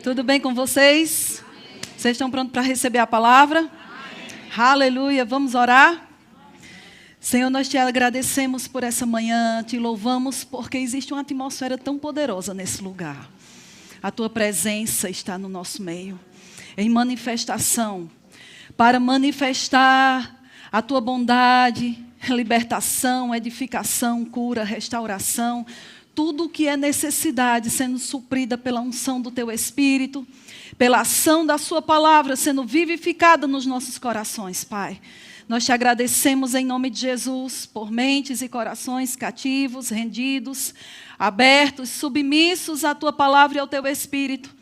Tudo bem com vocês? Vocês estão prontos para receber a palavra? Aleluia, vamos orar? Senhor, nós te agradecemos por essa manhã, te louvamos porque existe uma atmosfera tão poderosa nesse lugar. A tua presença está no nosso meio, em manifestação, para manifestar a tua bondade, libertação, edificação, cura, restauração, tudo o que é necessidade sendo suprida pela unção do teu Espírito, pela ação da sua palavra sendo vivificada nos nossos corações, Pai. Nós te agradecemos em nome de Jesus por mentes e corações cativos, rendidos, abertos, submissos à tua palavra e ao teu Espírito.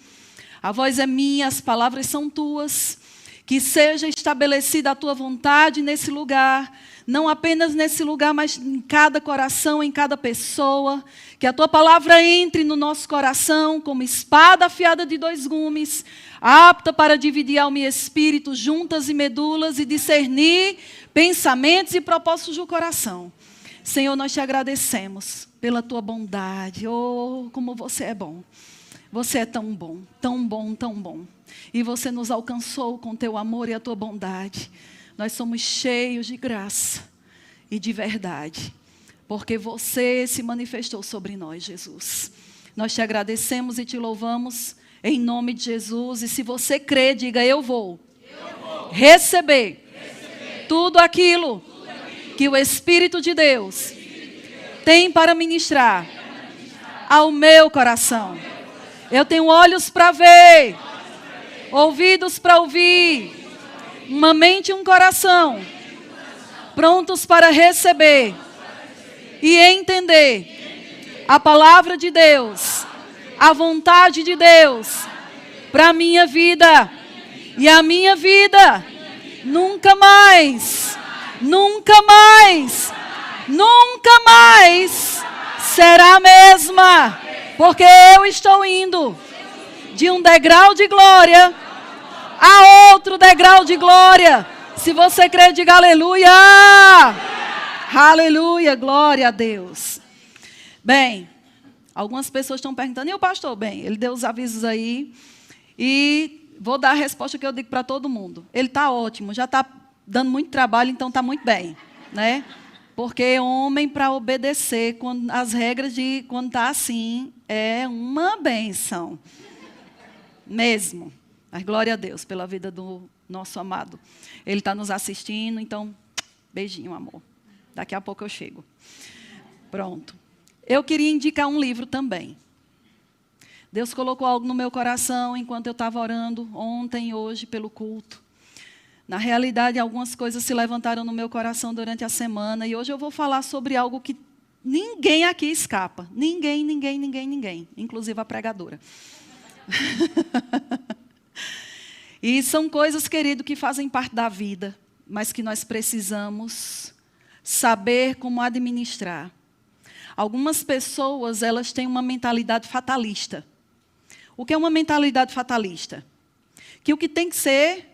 A voz é minha, as palavras são tuas. Que seja estabelecida a tua vontade nesse lugar, não apenas nesse lugar, mas em cada coração, em cada pessoa. Que a tua palavra entre no nosso coração como espada afiada de 2 gumes, apta para dividir alma e espírito, juntas e medulas, e discernir pensamentos e propósitos do coração. Senhor, nós te agradecemos pela tua bondade. Oh, como você é bom. Você é tão bom, tão bom, tão bom. E você nos alcançou com teu amor e a tua bondade. Nós somos cheios de graça e de verdade, porque você se manifestou sobre nós, Jesus. Nós te agradecemos e te louvamos em nome de Jesus. E se você crê, diga: eu vou receber tudo aquilo que o Espírito de Deus tem para ministrar ao meu coração. Eu tenho olhos para ver, ouvidos para ouvir, uma mente e um coração prontos para receber e entender a palavra de Deus, a vontade de Deus para a minha vida. E a minha vida nunca mais, nunca mais, nunca mais será a mesma. Porque eu estou indo de um degrau de glória a outro degrau de glória. Se você crê, diga aleluia. Aleluia, glória a Deus. Bem, algumas pessoas estão perguntando: e o pastor? Bem, ele deu os avisos aí. E vou dar a resposta que eu digo para todo mundo. Ele está ótimo, já está dando muito trabalho, então está muito bem, né? Porque homem, para obedecer as regras de quando está assim, é uma bênção. Mesmo. Mas glória a Deus pela vida do nosso amado. Ele está nos assistindo, então, beijinho, amor. Daqui a pouco eu chego. Pronto. Eu queria indicar um livro também. Deus colocou algo no meu coração enquanto eu estava orando ontem e hoje pelo culto. Na realidade, algumas coisas se levantaram no meu coração durante a semana. E hoje eu vou falar sobre algo que ninguém aqui escapa. Ninguém. Inclusive a pregadora. E são coisas, querido, que fazem parte da vida. Mas que nós precisamos saber como administrar. Algumas pessoas, elas têm uma mentalidade fatalista. O que é uma mentalidade fatalista? Que o que tem que ser...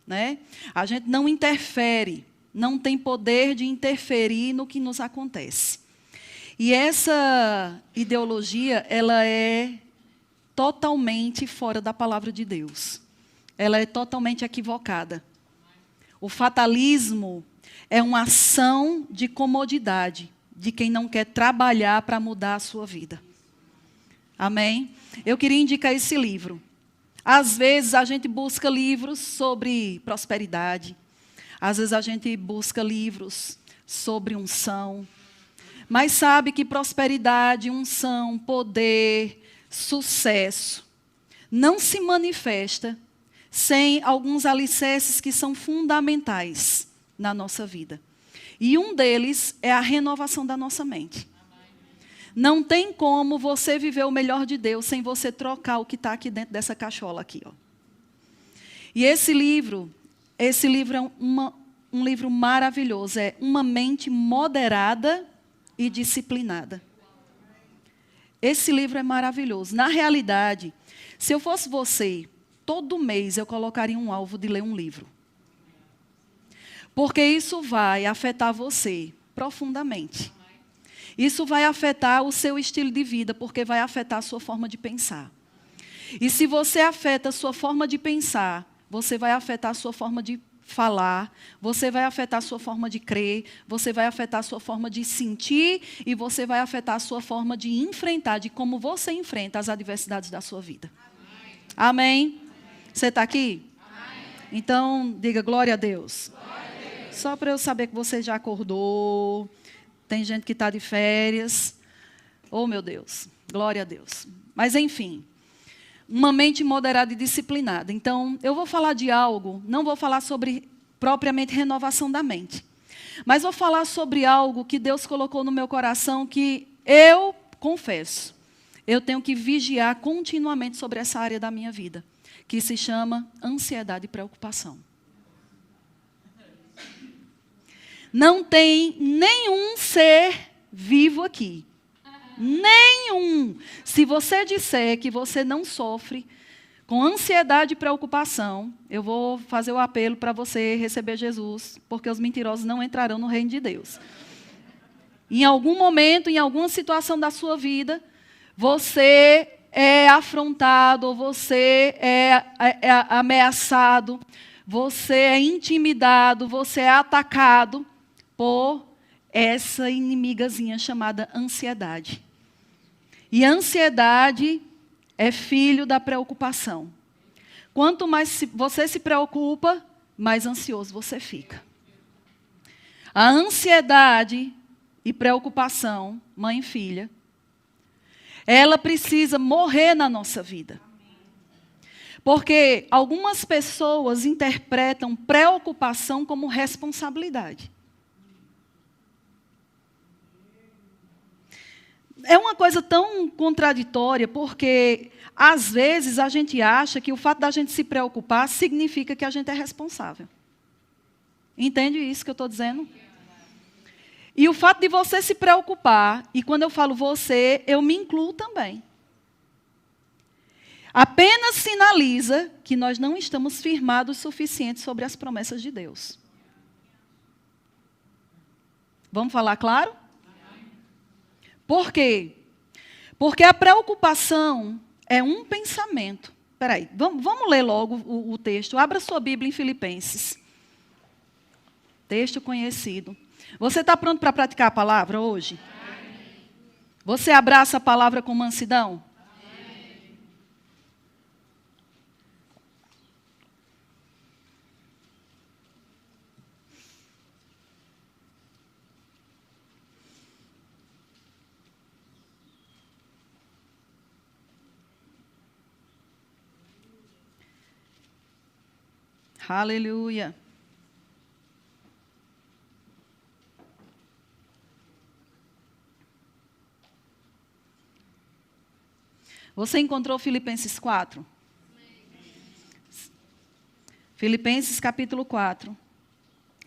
né? A gente não interfere, não tem poder de interferir no que nos acontece. E essa ideologia, ela é totalmente fora da palavra de Deus. Ela é totalmente equivocada. O fatalismo é uma ação de comodidade de quem não quer trabalhar para mudar a sua vida. Amém? Eu queria indicar esse livro. Às vezes a gente busca livros sobre prosperidade. Às vezes a gente busca livros sobre unção. Mas sabe que prosperidade, unção, poder, sucesso não se manifesta sem alguns alicerces que são fundamentais na nossa vida. E um deles é a renovação da nossa mente. Não tem como você viver o melhor de Deus sem você trocar o que está aqui dentro dessa cachola aqui, ó. E esse livro é um livro maravilhoso. É Uma Mente Moderada e Disciplinada. Esse livro é maravilhoso. Na realidade, se eu fosse você, todo mês eu colocaria um alvo de ler um livro. Porque isso vai afetar você profundamente. Isso vai afetar o seu estilo de vida, porque vai afetar a sua forma de pensar. E se você afeta a sua forma de pensar, você vai afetar a sua forma de falar, você vai afetar a sua forma de crer, você vai afetar a sua forma de sentir e você vai afetar a sua forma de enfrentar, de como você enfrenta as adversidades da sua vida. Amém? Você está aqui? Amém. Então, diga glória a Deus. Glória a Deus. Só para eu saber que você já acordou. Tem gente que está de férias. Oh, meu Deus. Glória a Deus. Mas, enfim. Uma mente moderada e disciplinada. Então, eu vou falar de algo, não vou falar sobre propriamente renovação da mente. Mas vou falar sobre algo que Deus colocou no meu coração que eu confesso. Eu tenho que vigiar continuamente sobre essa área da minha vida, que se chama ansiedade e preocupação. Não tem nenhum ser vivo aqui. Nenhum. Se você disser que você não sofre com ansiedade e preocupação, eu vou fazer o apelo para você receber Jesus, porque os mentirosos não entrarão no reino de Deus. Em algum momento, em alguma situação da sua vida, você é afrontado, você é ameaçado, você é intimidado, você é atacado por essa inimigazinha chamada ansiedade. E a ansiedade é filho da preocupação. Quanto mais você se preocupa, mais ansioso você fica. A ansiedade e preocupação, mãe e filha, ela precisa morrer na nossa vida. Porque algumas pessoas interpretam preocupação como responsabilidade. É uma coisa tão contraditória, porque às vezes a gente acha que o fato da gente se preocupar significa que a gente é responsável. Entende isso que eu estou dizendo? E o fato de você se preocupar, e quando eu falo você, eu me incluo também. Apenas sinaliza que nós não estamos firmados o suficiente sobre as promessas de Deus. Vamos falar claro? Por quê? Porque a preocupação é um pensamento. Espera aí, vamos ler logo o texto. Abra sua Bíblia em Filipenses. Texto conhecido. Você está pronto para praticar a palavra hoje? Amém. Você abraça a palavra com mansidão? Amém. Aleluia. Você encontrou Filipenses 4? Filipenses capítulo 4.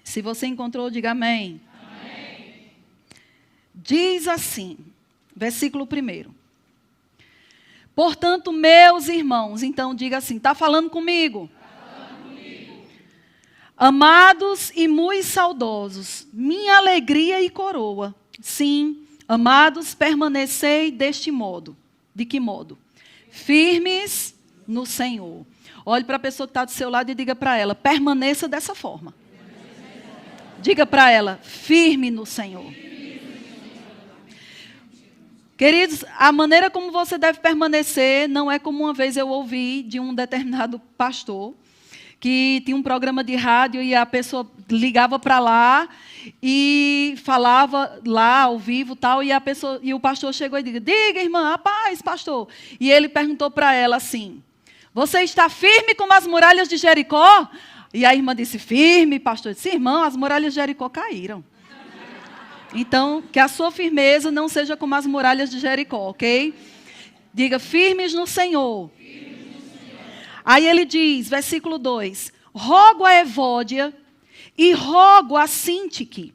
Se você encontrou, diga amém. Amém. Diz assim, versículo 1. Portanto, meus irmãos, então diga assim, está falando comigo? Amados e muito saudosos, minha alegria e coroa. Sim, amados, permanecei deste modo. De que modo? Firmes no Senhor. Olhe para a pessoa que está do seu lado e diga para ela, permaneça dessa forma. Diga para ela, firme no Senhor. Queridos, a maneira como você deve permanecer não é como uma vez eu ouvi de um determinado pastor, que tinha um programa de rádio e a pessoa ligava para lá e falava lá ao vivo tal, e o pastor chegou e disse, diga irmã, a paz pastor. E ele perguntou para ela assim, você está firme como as muralhas de Jericó? E a irmã disse, firme pastor. Eu disse, irmão, as muralhas de Jericó caíram. Então, que a sua firmeza não seja como as muralhas de Jericó, ok? Diga, firmes no Senhor. Aí ele diz, versículo 2, rogo a Evódia e rogo a Sintique,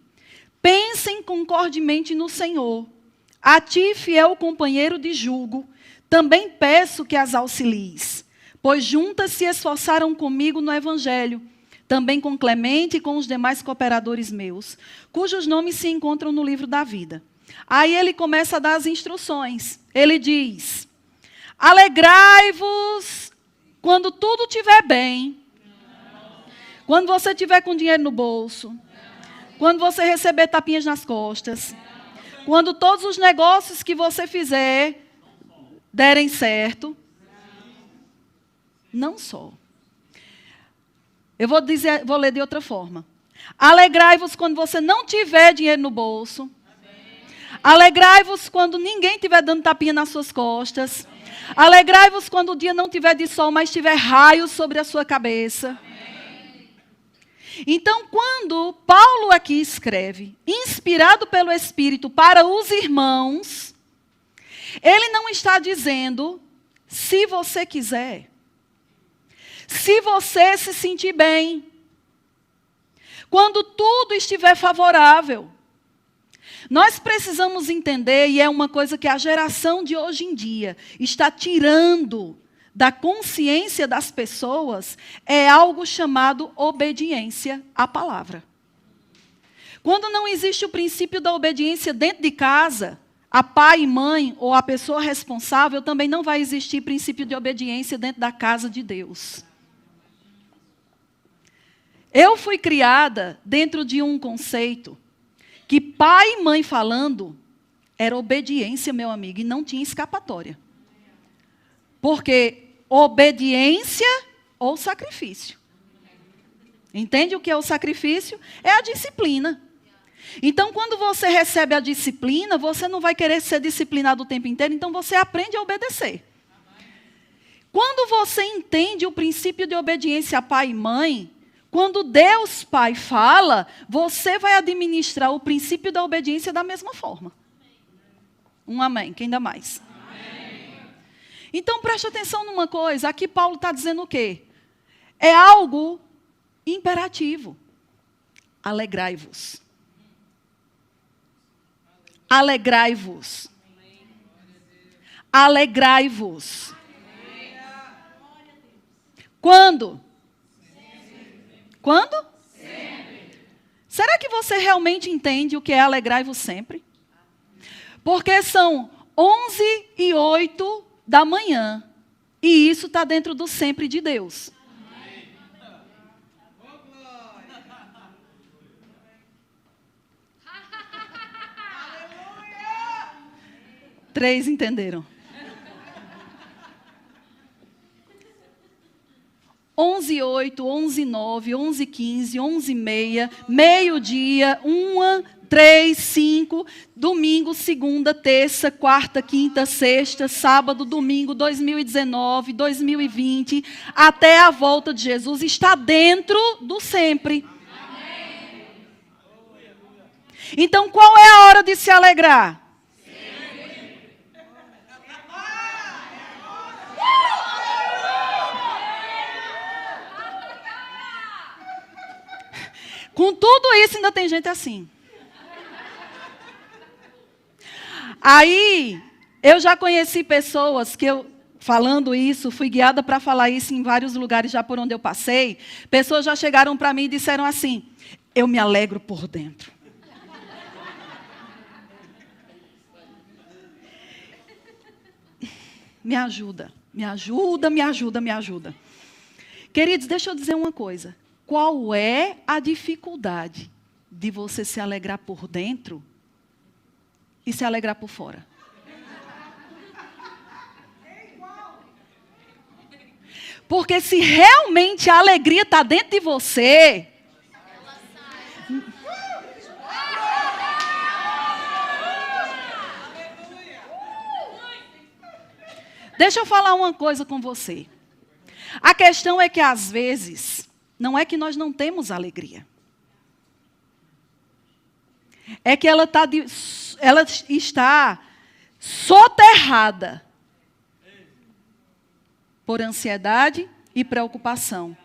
pensem concordemente no Senhor. A ti, fiel companheiro de julgo, também peço que as auxilies, pois juntas se esforçaram comigo no Evangelho, também com Clemente e com os demais cooperadores meus, cujos nomes se encontram no livro da vida. Aí ele começa a dar as instruções. Ele diz, Alegrai-vos quando tudo estiver bem. Quando você estiver com dinheiro no bolso. Quando você receber tapinhas nas costas. Quando todos os negócios que você fizer derem certo. Não só. Eu vou ler de outra forma. Alegrai-vos quando você não tiver dinheiro no bolso. Alegrai-vos quando ninguém estiver dando tapinha nas suas costas. Alegrai-vos quando o dia não tiver de sol, mas tiver raios sobre a sua cabeça. Então, quando Paulo aqui escreve, inspirado pelo Espírito para os irmãos, ele não está dizendo, se você quiser, se você se sentir bem, quando tudo estiver favorável. Nós precisamos entender, e é uma coisa que a geração de hoje em dia está tirando da consciência das pessoas, é algo chamado obediência à palavra. Quando não existe o princípio da obediência dentro de casa, a pai e mãe ou a pessoa responsável, também não vai existir princípio de obediência dentro da casa de Deus. Eu fui criada dentro de um conceito que pai e mãe falando era obediência, meu amigo, e não tinha escapatória. Porque obediência ou sacrifício. Entende o que é o sacrifício? É a disciplina. Então, quando você recebe a disciplina, você não vai querer ser disciplinado o tempo inteiro, então você aprende a obedecer. Quando você entende o princípio de obediência a pai e mãe, quando Deus Pai fala, você vai administrar o princípio da obediência da mesma forma. Um amém, quem dá mais? Amém. Então, preste atenção numa coisa, aqui Paulo está dizendo o quê? É algo imperativo. Alegrai-vos. Alegrai-vos. Alegrai-vos. Quando? Quando? Sempre. Será que você realmente entende o que é alegrai-vos sempre? Porque são 11h08 da manhã. E isso está dentro do sempre de Deus. Três entenderam. 11h08, 11h09, 11h15, 11h30, meio-dia, 1, 3, 5, domingo, segunda, terça, quarta, quinta, sexta, sábado, domingo, 2019, 2020, até a volta de Jesus, está dentro do sempre. Amém. Então, qual é a hora de se alegrar? Com tudo isso, ainda tem gente assim. Aí, eu já conheci pessoas que falando isso, fui guiada para falar isso em vários lugares já por onde eu passei. Pessoas já chegaram para mim e disseram assim, eu me alegro por dentro. Me ajuda, me ajuda, me ajuda, me ajuda. Queridos, deixa eu dizer uma coisa. Qual é a dificuldade de você se alegrar por dentro e se alegrar por fora? Porque se realmente a alegria está dentro de você... Deixa eu falar uma coisa com você. A questão é que, às vezes... Não é que nós não temos alegria. É que ela está soterrada por ansiedade e preocupação.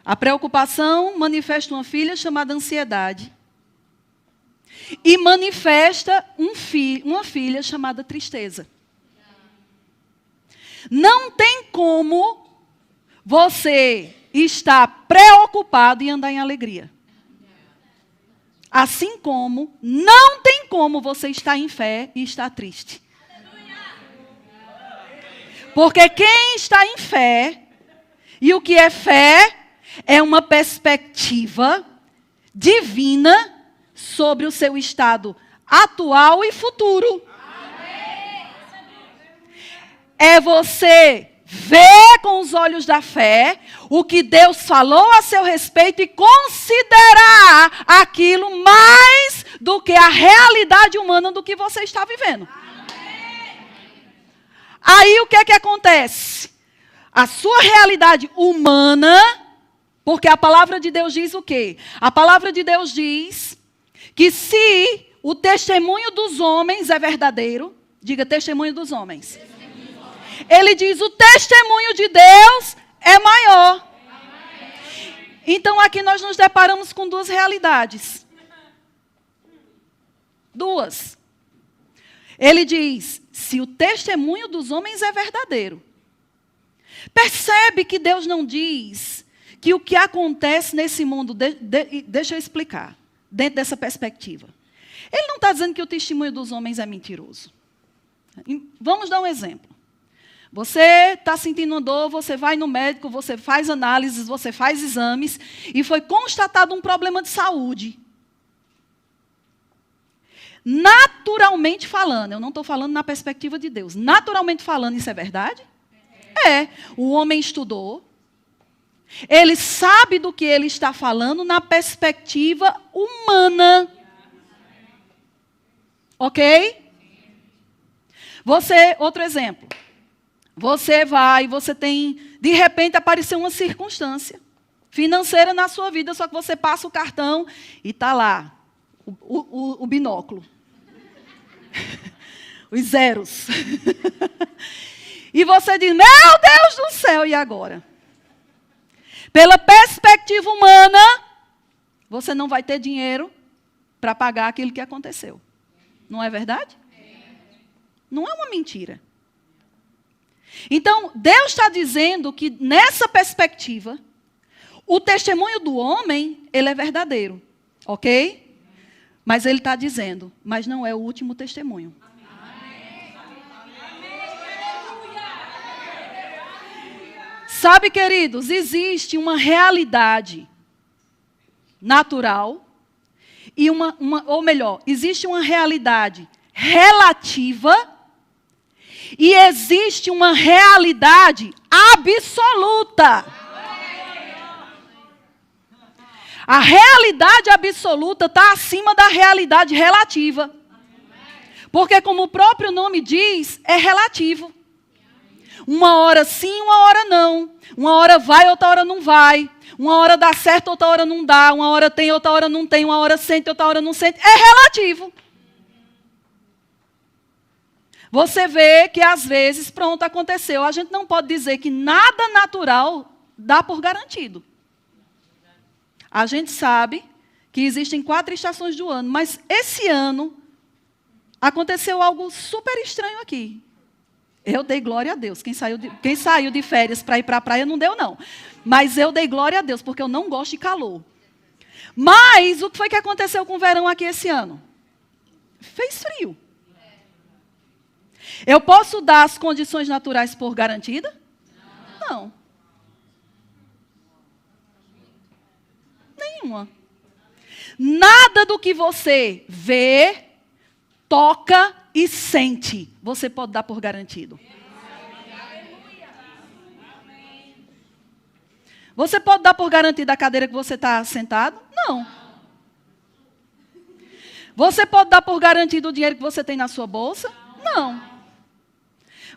A preocupação manifesta uma filha chamada ansiedade. E manifesta uma filha chamada tristeza. Não tem como você estar preocupado e andar em alegria. Assim como não tem como você estar em fé e estar triste. Porque quem está em fé, e o que é fé? É uma perspectiva divina sobre o seu estado atual e futuro. É você ver com os olhos da fé o que Deus falou a seu respeito e considerar aquilo mais do que a realidade humana do que você está vivendo. Aí o que é que acontece? A sua realidade humana, porque a palavra de Deus diz o quê? A palavra de Deus diz que se o testemunho dos homens é verdadeiro, diga testemunho dos homens. Ele diz o testemunho de Deus é maior. Então aqui nós nos deparamos com duas realidades. Duas. Ele diz, se o testemunho dos homens é verdadeiro. Percebe que Deus não diz que o que acontece nesse mundo, deixa eu explicar, dentro dessa perspectiva. Ele não está dizendo que o testemunho dos homens é mentiroso. Vamos dar um exemplo. Você está sentindo uma dor, você vai no médico, você faz análises, você faz exames, e foi constatado um problema de saúde. Naturalmente falando, eu não estou falando na perspectiva de Deus, naturalmente falando, isso é verdade? É. O homem estudou, ele sabe do que ele está falando na perspectiva humana. Ok? Outro exemplo. Você tem, de repente apareceu uma circunstância financeira na sua vida, só que você passa o cartão e está lá, o binóculo. Os zeros. E você diz, meu Deus do céu, e agora? Pela perspectiva humana, você não vai ter dinheiro para pagar aquilo que aconteceu. Não é verdade? Não é uma mentira. Então, Deus está dizendo que nessa perspectiva, o testemunho do homem, ele é verdadeiro. Ok? Mas ele está dizendo, mas não é o último testemunho. Sabe, queridos, existe uma realidade natural e ou melhor, existe uma realidade relativa e existe uma realidade absoluta. A realidade absoluta está acima da realidade relativa. Porque, como o próprio nome diz, é relativo. Uma hora sim, uma hora não. Uma hora vai, outra hora não vai. Uma hora dá certo, outra hora não dá. Uma hora tem, outra hora não tem. Uma hora sente, outra hora não sente. É relativo. Você vê que às vezes, pronto, aconteceu. A gente não pode dizer que nada natural dá por garantido. A gente sabe que existem 4 estações do ano, mas esse ano aconteceu algo super estranho aqui. Eu dei glória a Deus. Quem saiu de férias para ir para a praia não deu, não. Mas eu dei glória a Deus, porque eu não gosto de calor. Mas o que foi que aconteceu com o verão aqui esse ano? Fez frio. Eu posso dar as condições naturais por garantida? Não. Nenhuma. Nada do que você vê, toca e sente, você pode dar por garantido. Você pode dar por garantida a cadeira que você está sentado? Não. Você pode dar por garantido o dinheiro que você tem na sua bolsa? Não.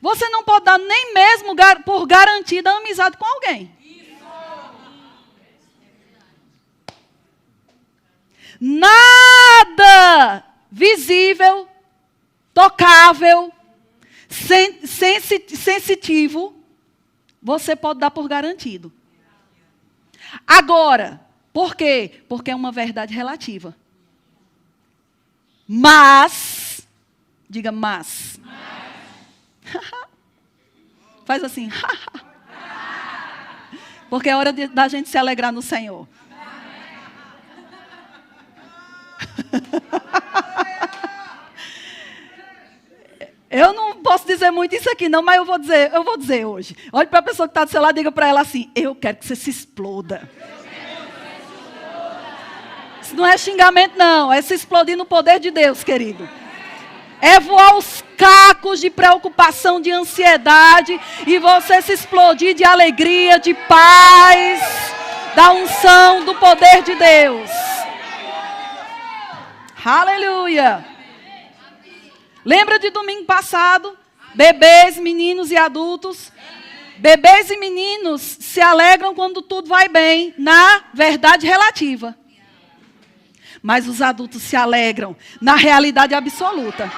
Você não pode dar nem mesmo por garantida a amizade com alguém. Nada visível, tocável, sensitivo, você pode dar por garantido. Agora, por quê? Porque é uma verdade relativa. Mas, diga mas. Faz assim. Porque é hora da gente se alegrar no Senhor. Eu não posso dizer muito isso aqui não, mas eu vou dizer hoje. Olhe para a pessoa que está do seu lado e diga para ela assim, eu quero que você se exploda. Isso não é xingamento não, é se explodir no poder de Deus, querido. É voar os cacos de preocupação, de ansiedade, e você se explodir de alegria, de paz, da unção, do poder de Deus. Aleluia. Lembra de domingo passado? Bebês, meninos e adultos. Bebês e meninos se alegram quando tudo vai bem, na verdade relativa. Mas os adultos se alegram na realidade absoluta.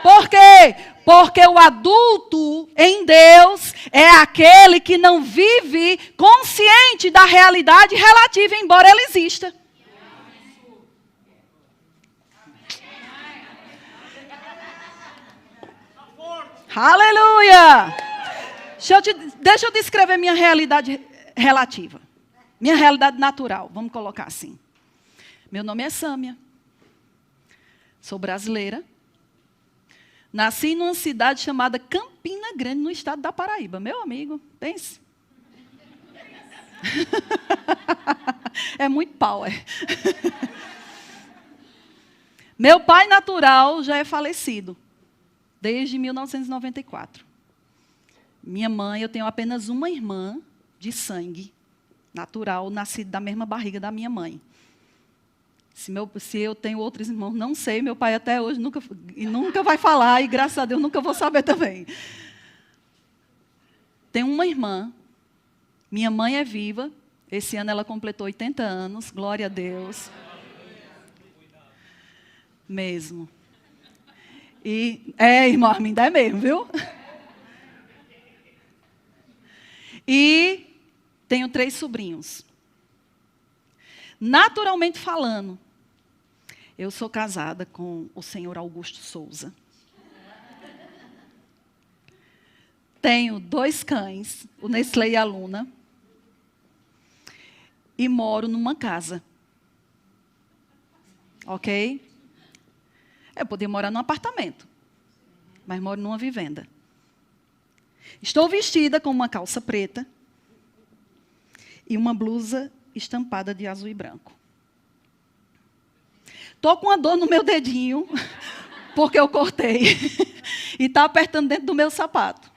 Por quê? Porque o adulto em Deus é aquele que não vive consciente da realidade relativa, embora ela exista. Aleluia! Deixa eu descrever minha realidade relativa. Minha realidade natural, vamos colocar assim. Meu nome é Sâmia. Sou brasileira. Nasci numa cidade chamada Campina Grande, no estado da Paraíba. Meu amigo, pense. É muito power. Meu pai natural já é falecido, desde 1994. Minha mãe, eu tenho apenas uma irmã de sangue natural, nascida da mesma barriga da minha mãe. Se eu tenho outros irmãos, não sei. Meu pai até hoje nunca vai falar, e graças a Deus nunca vou saber também. Tenho uma irmã, minha mãe é viva, esse ano ela completou 80 anos, glória a Deus. Mesmo. Irmã Arminda, é mesmo, viu? E tenho 3 sobrinhos. Naturalmente falando, eu sou casada com o senhor Augusto Souza. Tenho 2 cães, o Nestlé e a Luna. E moro numa casa. Ok? Eu poderia morar num apartamento, mas moro numa vivenda. Estou vestida com uma calça preta e uma blusa estampada de azul e branco. Estou com uma dor no meu dedinho, porque eu cortei, e está apertando dentro do meu sapato.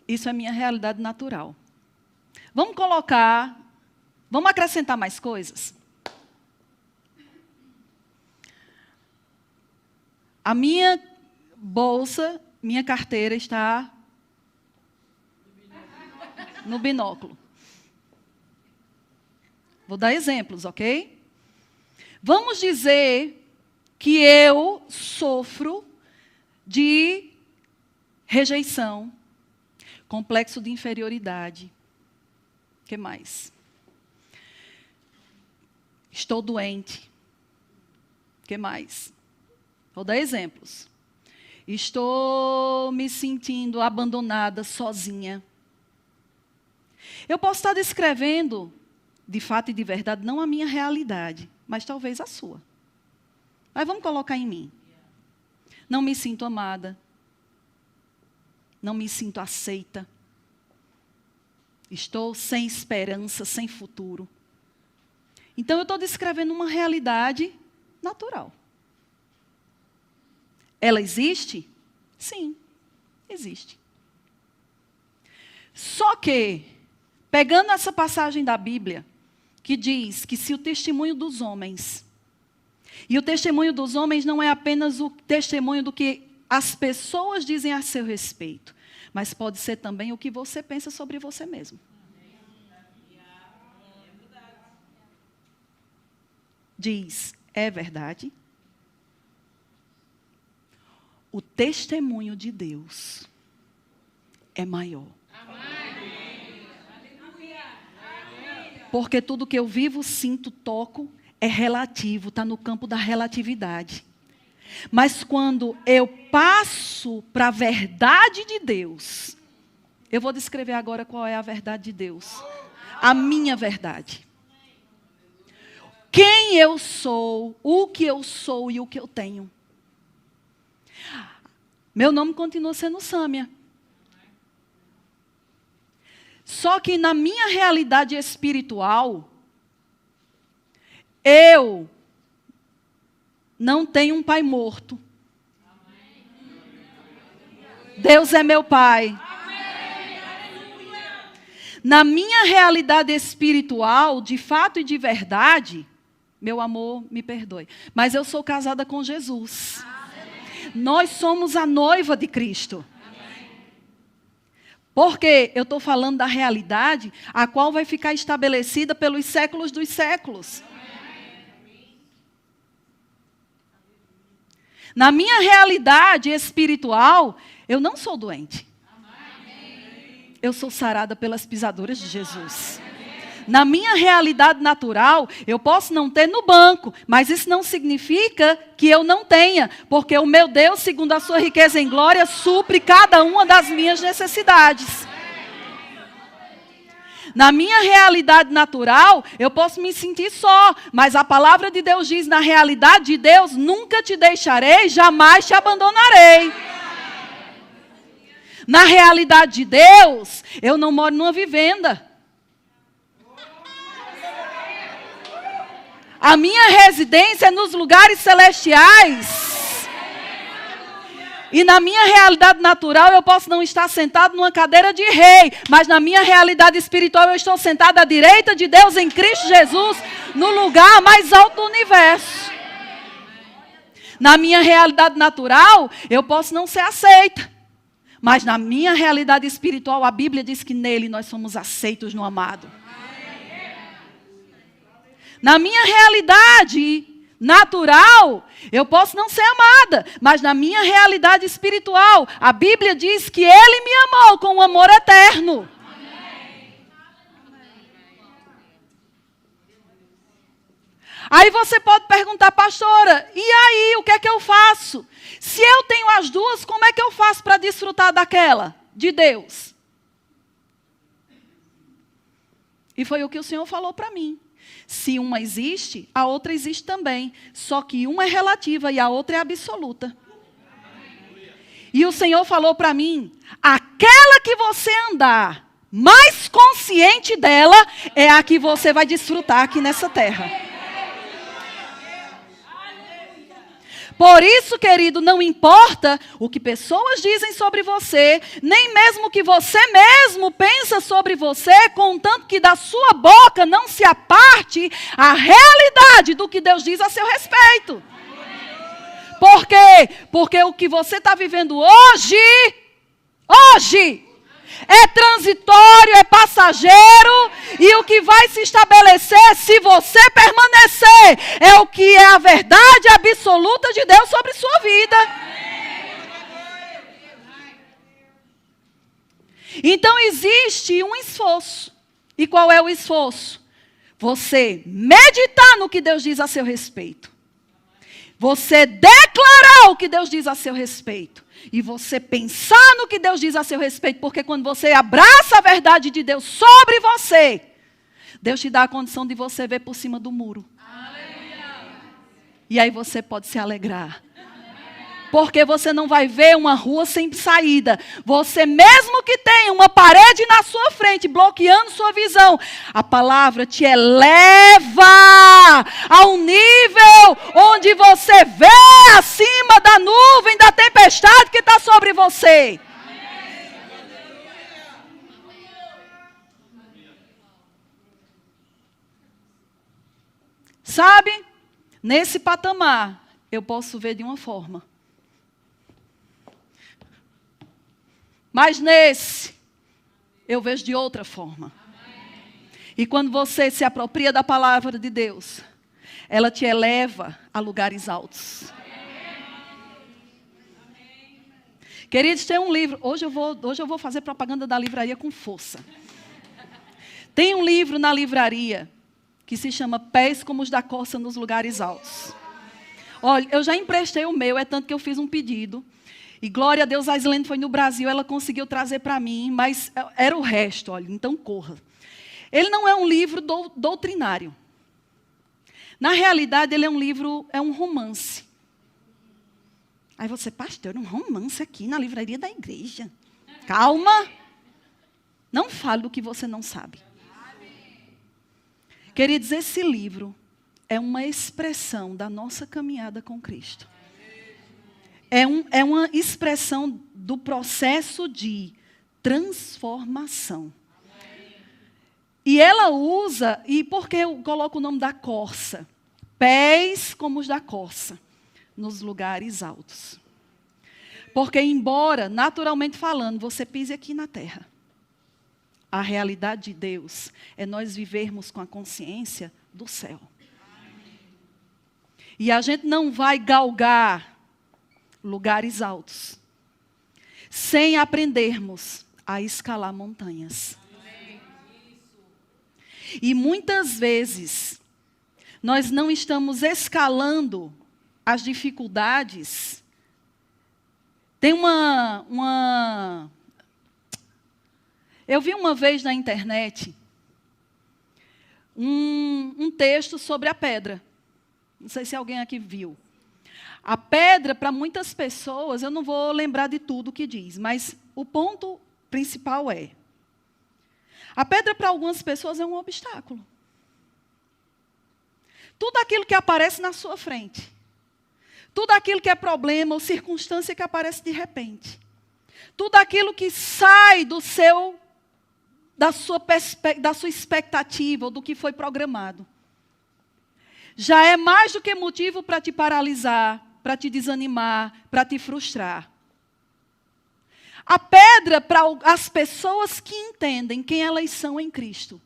Isso é minha realidade natural. Vamos acrescentar mais coisas? A minha bolsa, minha carteira está no binóculo. Vou dar exemplos, ok? Vamos dizer que eu sofro de rejeição, complexo de inferioridade. O que mais? Estou doente. O que mais? Vou dar exemplos. Estou me sentindo abandonada, sozinha. Eu posso estar descrevendo, de fato e de verdade, não a minha realidade, mas talvez a sua. Mas vamos colocar em mim. Não me sinto amada. Não me sinto aceita. Estou sem esperança, sem futuro. Então, eu estou descrevendo uma realidade natural. Ela existe? Sim, existe. Só que, pegando essa passagem da Bíblia, que diz que se o testemunho dos homens, e o testemunho dos homens não é apenas o testemunho do que as pessoas dizem a seu respeito, mas pode ser também o que você pensa sobre você mesmo. Diz, é verdade? O testemunho de Deus é maior. Porque tudo que eu vivo, sinto, toco, é relativo, está no campo da relatividade. Mas quando eu passo para a verdade de Deus, eu vou descrever agora qual é a verdade de Deus. A minha verdade. quem eu sou, o que eu sou e o que eu tenho. Meu nome continua sendo Sâmia. Só que na minha realidade espiritual, eu não tenho um pai morto. Deus é meu pai. Na minha realidade espiritual, de fato e de verdade, meu amor, me perdoe, mas eu sou casada com Jesus. Nós somos a noiva de Cristo. Porque eu estou falando da realidade, a qual vai ficar estabelecida pelos séculos dos séculos. Na minha realidade espiritual, eu não sou doente. Eu sou sarada pelas pisaduras de Jesus. Na minha realidade natural, eu posso não ter no banco, mas isso não significa que eu não tenha, porque o meu Deus, segundo a sua riqueza em glória, supre cada uma das minhas necessidades. Na minha realidade natural, eu posso me sentir só, mas a palavra de Deus diz, na realidade de Deus, nunca te deixarei, jamais te abandonarei. Na realidade de Deus, eu não moro numa vivenda. A minha residência é nos lugares celestiais. E na minha realidade natural, eu posso não estar sentado numa cadeira de rei, mas na minha realidade espiritual, eu estou sentado à direita de Deus em Cristo Jesus, no lugar mais alto do universo. Na minha realidade natural, eu posso não ser aceita. Mas na minha realidade espiritual, a Bíblia diz que nele nós somos aceitos no amado. Na minha realidade natural, eu posso não ser amada, mas na minha realidade espiritual, a Bíblia diz que Ele me amou com um amor eterno. Aí você pode perguntar, pastora, e aí, o que é que eu faço? Se eu tenho as duas, como é que eu faço para desfrutar daquela, de Deus? E foi o que o Senhor falou para mim. Se uma existe, a outra existe também. Só que uma é relativa e a outra é absoluta. E o Senhor falou para mim, aquela que você andar mais consciente dela, é a que você vai desfrutar aqui nessa terra. Por isso, querido, não importa o que pessoas dizem sobre você, nem mesmo o que você mesmo pensa sobre você, contanto que da sua boca não se aparte a realidade do que Deus diz a seu respeito. Por quê? Porque o que você está vivendo hoje, é transitório, é passageiro, e o que vai se estabelecer, se você permanecer, é o que é a verdade absoluta de Deus sobre sua vida. Então existe um esforço. E qual é o esforço? Você meditar no que Deus diz a seu respeito. Você declarar o que Deus diz a seu respeito. E você pensar no que Deus diz a seu respeito, porque quando você abraça a verdade de Deus sobre você, Deus te dá a condição de você ver por cima do muro. E aí você pode se alegrar. Porque você não vai ver uma rua sem saída. Você mesmo que tenha uma parede na sua frente, bloqueando sua visão, a palavra te eleva a um nível onde você vê acima da nuvem, da tempestade que está sobre você. Sabe? Nesse patamar, eu posso ver de uma forma. Mas nesse, eu vejo de outra forma. E quando você se apropria da palavra de Deus, ela te eleva a lugares altos. Queridos, tem um livro. Hoje eu vou fazer propaganda da livraria com força. Tem um livro na livraria que se chama Pés como os da Corça nos Lugares Altos. Olha, eu já emprestei o meu, é tanto que eu fiz um pedido. E glória a Deus, a Islene foi no Brasil, ela conseguiu trazer para mim, mas era o resto, olha, então corra. Ele não é um livro doutrinário, Na realidade, ele é um livro, é um romance. Aí você, pastor, um romance aqui na livraria da igreja. Calma. Não fale do que você não sabe. Queridos, esse livro é uma expressão da nossa caminhada com Cristo. É uma expressão do processo de transformação. E ela usa, e por que eu coloco o nome da corça? Pés como os da corça, nos lugares altos. Porque embora, naturalmente falando, você pise aqui na terra, a realidade de Deus é nós vivermos com a consciência do céu. E a gente não vai galgar lugares altos sem aprendermos a escalar montanhas. E muitas vezes nós não estamos escalando as dificuldades. Tem eu vi uma vez na internet um texto sobre a pedra. Não sei se alguém aqui viu. A pedra, para muitas pessoas, eu não vou lembrar de tudo que diz, mas o ponto principal é: a pedra para algumas pessoas é um obstáculo. Tudo aquilo que aparece na sua frente, tudo aquilo que é problema ou circunstância que aparece de repente, tudo aquilo que sai da sua expectativa ou do que foi programado, já é mais do que motivo para te paralisar, para te desanimar, para te frustrar. A pedra, para as pessoas que entendem quem elas são em Cristo,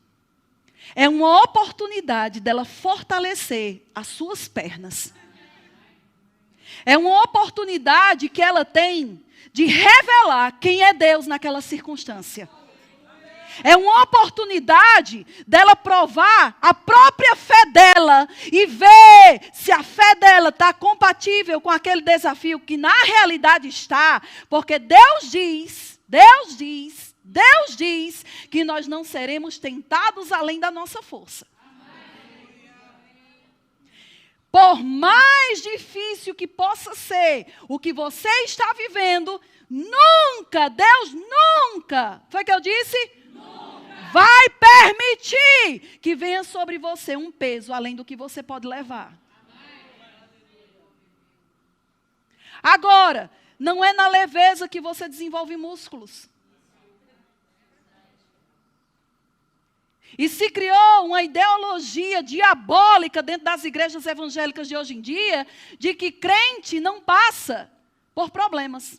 é uma oportunidade dela fortalecer as suas pernas. É uma oportunidade que ela tem de revelar quem é Deus naquela circunstância. É uma oportunidade dela provar a própria fé dela e ver se a fé dela está compatível com aquele desafio que na realidade está, porque Deus diz que nós não seremos tentados além da nossa força. Por mais difícil que possa ser o que você está vivendo, Deus nunca, foi o que eu disse? Vai permitir que venha sobre você um peso além do que você pode levar. Agora, não é na leveza que você desenvolve músculos. E se criou uma ideologia diabólica dentro das igrejas evangélicas de hoje em dia, de que crente não passa por problemas.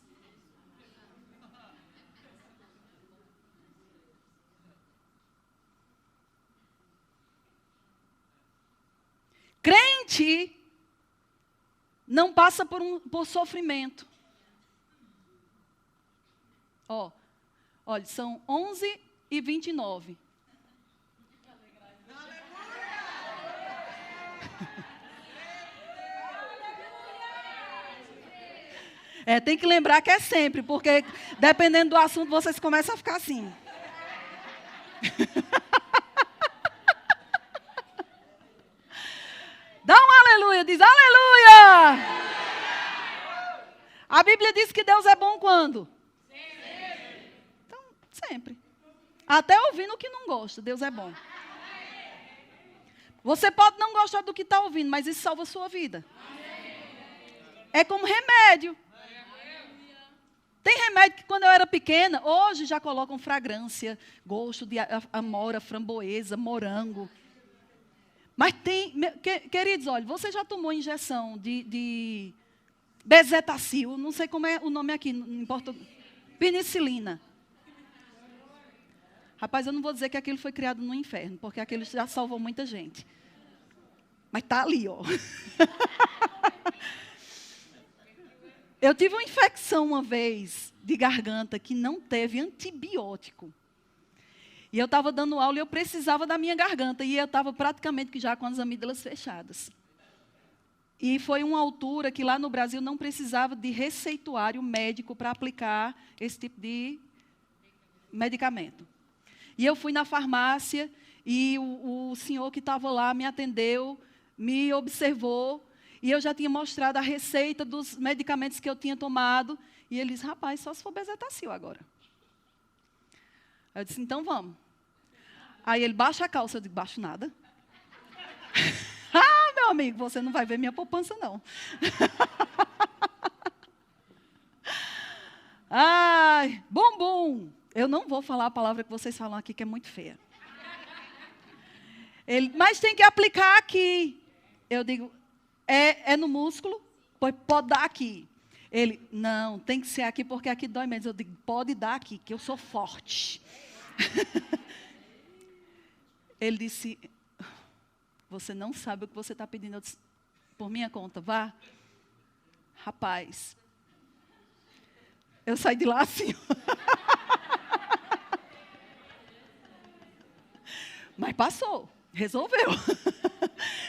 Crente não passa por sofrimento. Olha, são 11h29. Tem que lembrar que é sempre, porque dependendo do assunto, vocês começam a ficar assim. Dá um aleluia, diz aleluia! A Bíblia diz que Deus é bom quando? Sempre. Então, sempre. Até ouvindo o que não gosta, Deus é bom. Você pode não gostar do que está ouvindo, mas isso salva a sua vida. É como remédio. Tem remédio que quando eu era pequena, hoje já colocam fragrância, gosto de amora, framboesa, morango. Mas tem, queridos, olha, você já tomou injeção de bezetacil, não sei como é o nome aqui em português, penicilina. Rapaz, eu não vou dizer que aquilo foi criado no inferno, porque aquilo já salvou muita gente. Mas está ali, ó. Eu tive uma infecção uma vez de garganta que não teve antibiótico. E eu estava dando aula e eu precisava da minha garganta. E eu estava praticamente já com as amígdalas fechadas. E foi uma altura que lá no Brasil não precisava de receituário médico para aplicar esse tipo de medicamento. E eu fui na farmácia e o senhor que estava lá me atendeu, me observou, e eu já tinha mostrado a receita dos medicamentos que eu tinha tomado, e ele disse, rapaz, só se for bezetacil agora. Aí eu disse, então vamos. Aí ele, baixa a calça, eu digo, baixo nada. Ah, meu amigo, você não vai ver minha poupança, não. Ai, bumbum. Eu não vou falar a palavra que vocês falam aqui, que é muito feia. Ele, mas tem que aplicar aqui. Eu digo, é no músculo? Pois pode dar aqui. Ele, não, tem que ser aqui, porque aqui dói menos. Eu digo, pode dar aqui, que eu sou forte. Ele disse, você não sabe o que você está pedindo. Eu disse, por minha conta, vá. Rapaz, eu saí de lá assim. Mas passou, resolveu.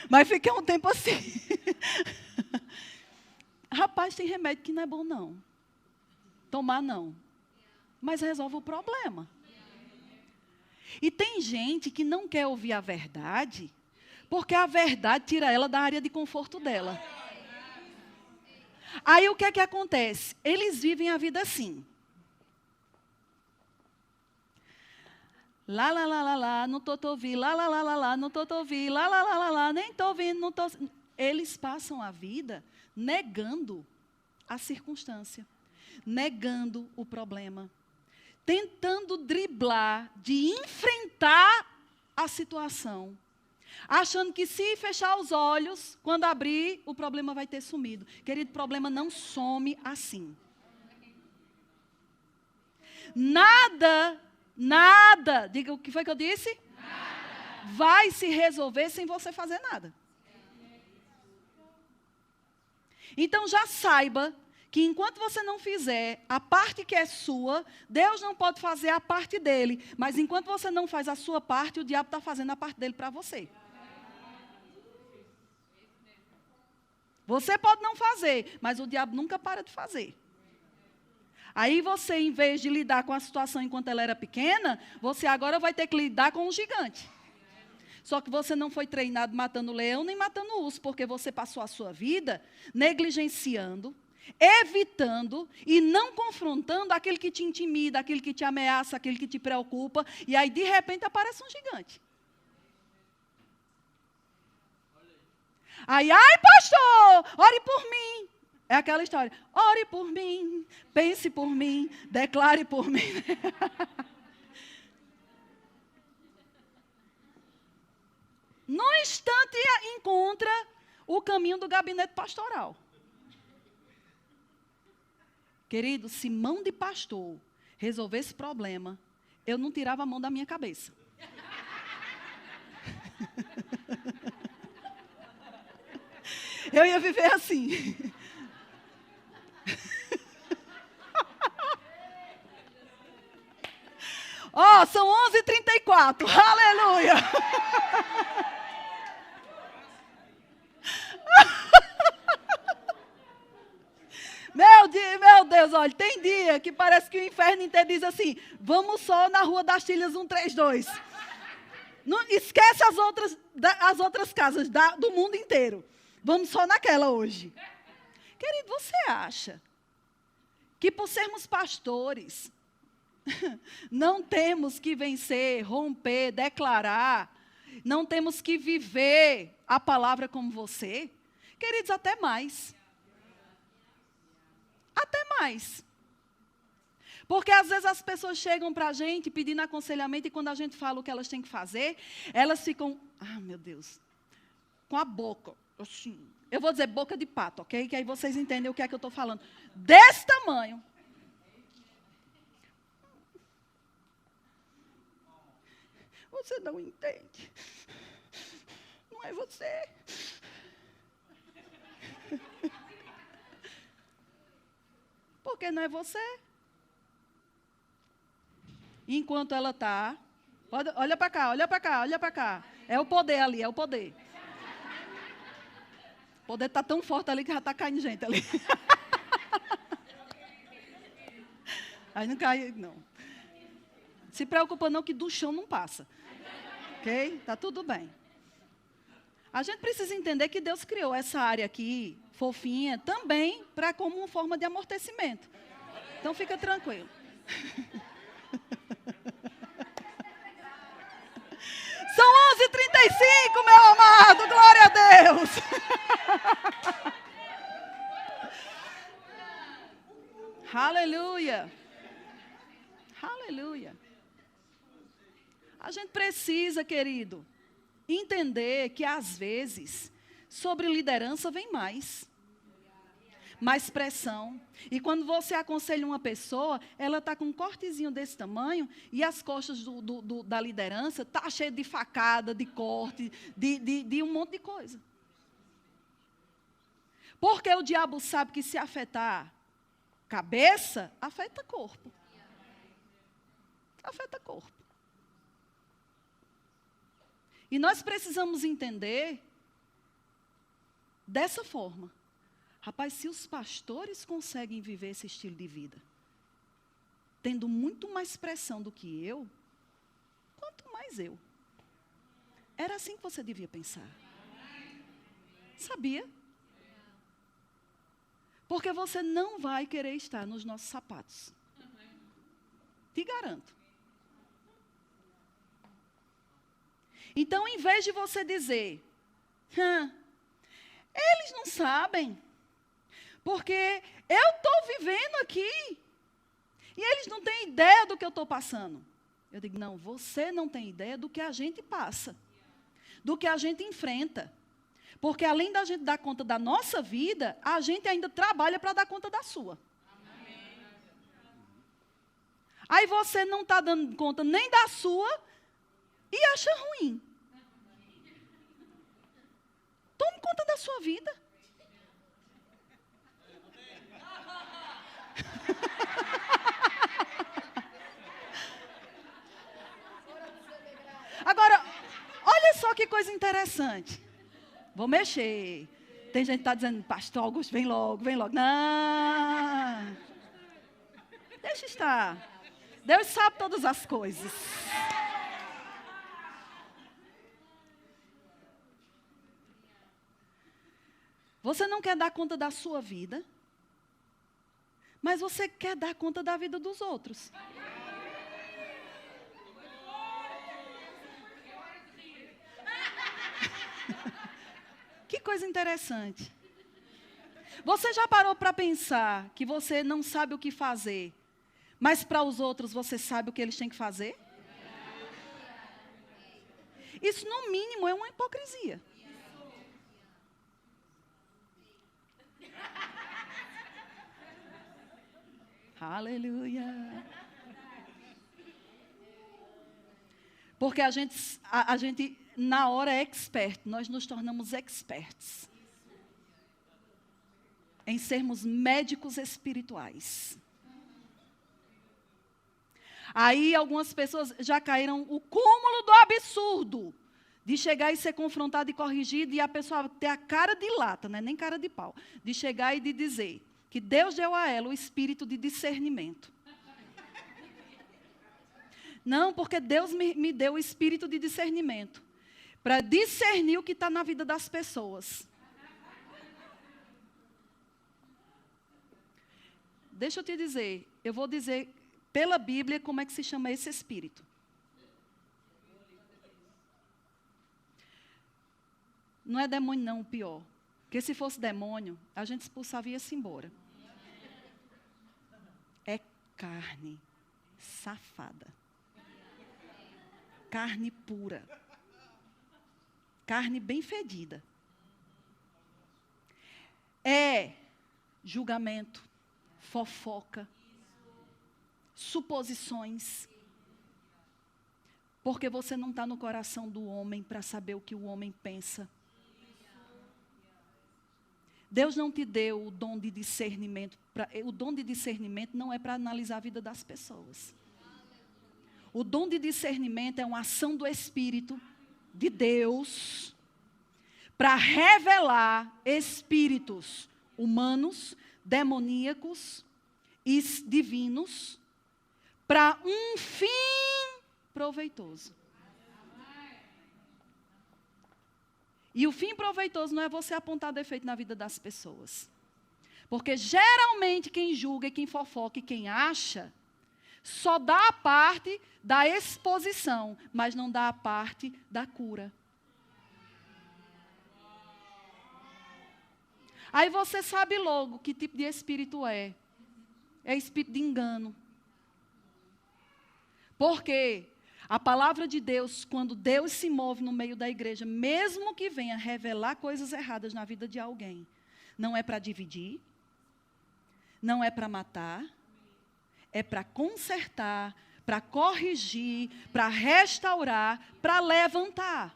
Mas fiquei um tempo assim. Rapaz, tem remédio que não é bom, não. Tomar, não. Mas resolve o problema. E tem gente que não quer ouvir a verdade, porque a verdade tira ela da área de conforto dela. Aí o que é que acontece? Eles vivem a vida assim. Lá, lá, lá, lá, lá, não tô ouvindo, lá, lá, lá, lá, lá, não tô ouvindo, lá, lá, lá, lá, lá, nem tô ouvindo, não tô... Eles passam a vida negando a circunstância, negando o problema, tentando driblar, de enfrentar a situação, achando que se fechar os olhos, quando abrir, o problema vai ter sumido. Querido, o problema não some assim. Nada, diga o que foi que eu disse? Nada. Vai se resolver sem você fazer nada. Então já saiba que enquanto você não fizer a parte que é sua, Deus não pode fazer a parte dele. Mas enquanto você não faz a sua parte, o diabo está fazendo a parte dele para você. Você pode não fazer, mas o diabo nunca para de fazer. Aí você, em vez de lidar com a situação enquanto ela era pequena, você agora vai ter que lidar com um gigante. Só que você não foi treinado matando leão nem matando urso, porque você passou a sua vida negligenciando, evitando e não confrontando aquele que te intimida, aquele que te ameaça, aquele que te preocupa, e aí de repente aparece um gigante. Aí, ai pastor, ore por mim. É aquela história, ore por mim, pense por mim, declare por mim. No instante encontra o caminho do gabinete pastoral. Querido, se mão de pastor resolver esse problema, eu não tirava a mão da minha cabeça. Eu ia viver assim. Ó, são 11h34, aleluia. Meu Deus, olha, tem dia que parece que o inferno inteiro diz assim, vamos só na Rua das Tilhas 132. Não, esquece as outras casas do mundo inteiro. Vamos só naquela hoje. Querido, você acha que por sermos pastores, não temos que vencer, romper, declarar, não temos que viver a palavra como você? Queridos, até mais. Até mais. Porque às vezes as pessoas chegam para a gente pedindo aconselhamento e quando a gente fala o que elas têm que fazer, elas ficam, meu Deus, com a boca, assim, eu vou dizer boca de pato, ok? Que aí vocês entendem o que é que eu estou falando. Desse tamanho. Você não entende. Não é você. Porque não é você. Enquanto ela está... Olha para cá, olha para cá, olha para cá. É o poder ali, é o poder. O poder está tão forte ali que já está caindo gente ali. Aí não cai, não. Se preocupa não que do chão não passa. Ok? Está tudo bem. A gente precisa entender que Deus criou essa área aqui, fofinha, também como uma forma de amortecimento. Então fica tranquilo. São 11h35, meu amado, glória a Deus. Aleluia. Aleluia. A gente precisa, querido, entender que às vezes sobre liderança vem mais pressão. E quando você aconselha uma pessoa, ela está com um cortezinho desse tamanho e as costas da liderança está cheia de facada, de corte, de um monte de coisa. Porque o diabo sabe que se afetar cabeça, afeta corpo. Afeta corpo. E nós precisamos entender dessa forma. Rapaz, se os pastores conseguem viver esse estilo de vida, tendo muito mais pressão do que eu, quanto mais eu. Era assim que você devia pensar. Sabia? Porque você não vai querer estar nos nossos sapatos. Te garanto. Então, em vez de você dizer, eles não sabem, porque eu estou vivendo aqui, e eles não têm ideia do que eu estou passando. Eu digo, não, você não tem ideia do que a gente passa, do que a gente enfrenta. Porque além da gente dar conta da nossa vida, a gente ainda trabalha para dar conta da sua. Aí você não está dando conta nem da sua e acha ruim. Tome conta da sua vida. Agora, olha só que coisa interessante. Vou mexer. Tem gente que está dizendo, pastor Augusto, vem logo, vem logo. Não. Deixa estar. Deus sabe todas as coisas. Você não quer dar conta da sua vida, mas você quer dar conta da vida dos outros. Que coisa interessante. Você já parou para pensar que você não sabe o que fazer, mas para os outros você sabe o que eles têm que fazer? Isso, no mínimo, é uma hipocrisia. Aleluia. Porque a gente, na hora, é expert. Nós nos tornamos experts em sermos médicos espirituais. Aí algumas pessoas já caíram o cúmulo do absurdo de chegar e ser confrontado e corrigido e a pessoa ter a cara de lata, né? Nem cara de pau, de chegar e de dizer que Deus deu a ela o espírito de discernimento. Não, porque Deus me deu o espírito de discernimento para discernir o que está na vida das pessoas. Deixa eu te dizer, eu vou dizer pela Bíblia como é que se chama esse espírito. Não é demônio não, o pior. Porque se fosse demônio, a gente expulsava e ia-se embora. É carne safada. Carne pura. Carne bem fedida. É julgamento, fofoca, suposições. Porque você não está no coração do homem para saber o que o homem pensa. Deus não te deu o dom de discernimento. O dom de discernimento não é para analisar a vida das pessoas. O dom de discernimento é uma ação do Espírito de Deus para revelar espíritos humanos, demoníacos e divinos para um fim proveitoso. E o fim proveitoso não é você apontar defeito na vida das pessoas. Porque geralmente quem julga e quem fofoca e quem acha, só dá a parte da exposição, mas não dá a parte da cura. Aí você sabe logo que tipo de espírito é. É espírito de engano. Porque a palavra de Deus, quando Deus se move no meio da igreja, mesmo que venha revelar coisas erradas na vida de alguém, não é para dividir, não é para matar, é para consertar, para corrigir, para restaurar, para levantar.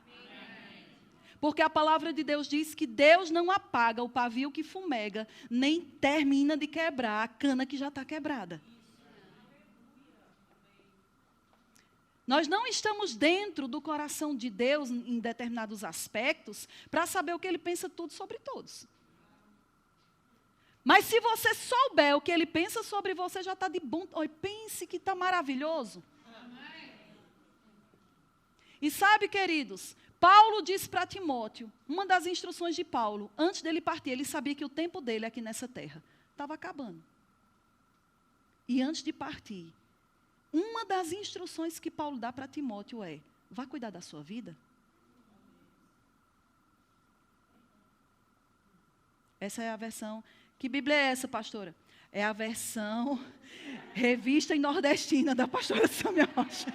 Porque a palavra de Deus diz que Deus não apaga o pavio que fumega, nem termina de quebrar a cana que já está quebrada. Nós não estamos dentro do coração de Deus em determinados aspectos para saber o que Ele pensa tudo sobre todos. Mas se você souber o que Ele pensa sobre você, já está de bom. Oh, pense que está maravilhoso. E sabe, queridos, Paulo disse para Timóteo, uma das instruções de Paulo, antes dele partir, ele sabia que o tempo dele aqui nessa terra estava acabando. E antes de partir, uma das instruções que Paulo dá para Timóteo é: vá cuidar da sua vida. Essa é a versão. Que Bíblia é essa, pastora? É a versão revista e nordestina da pastora Samia Rocha.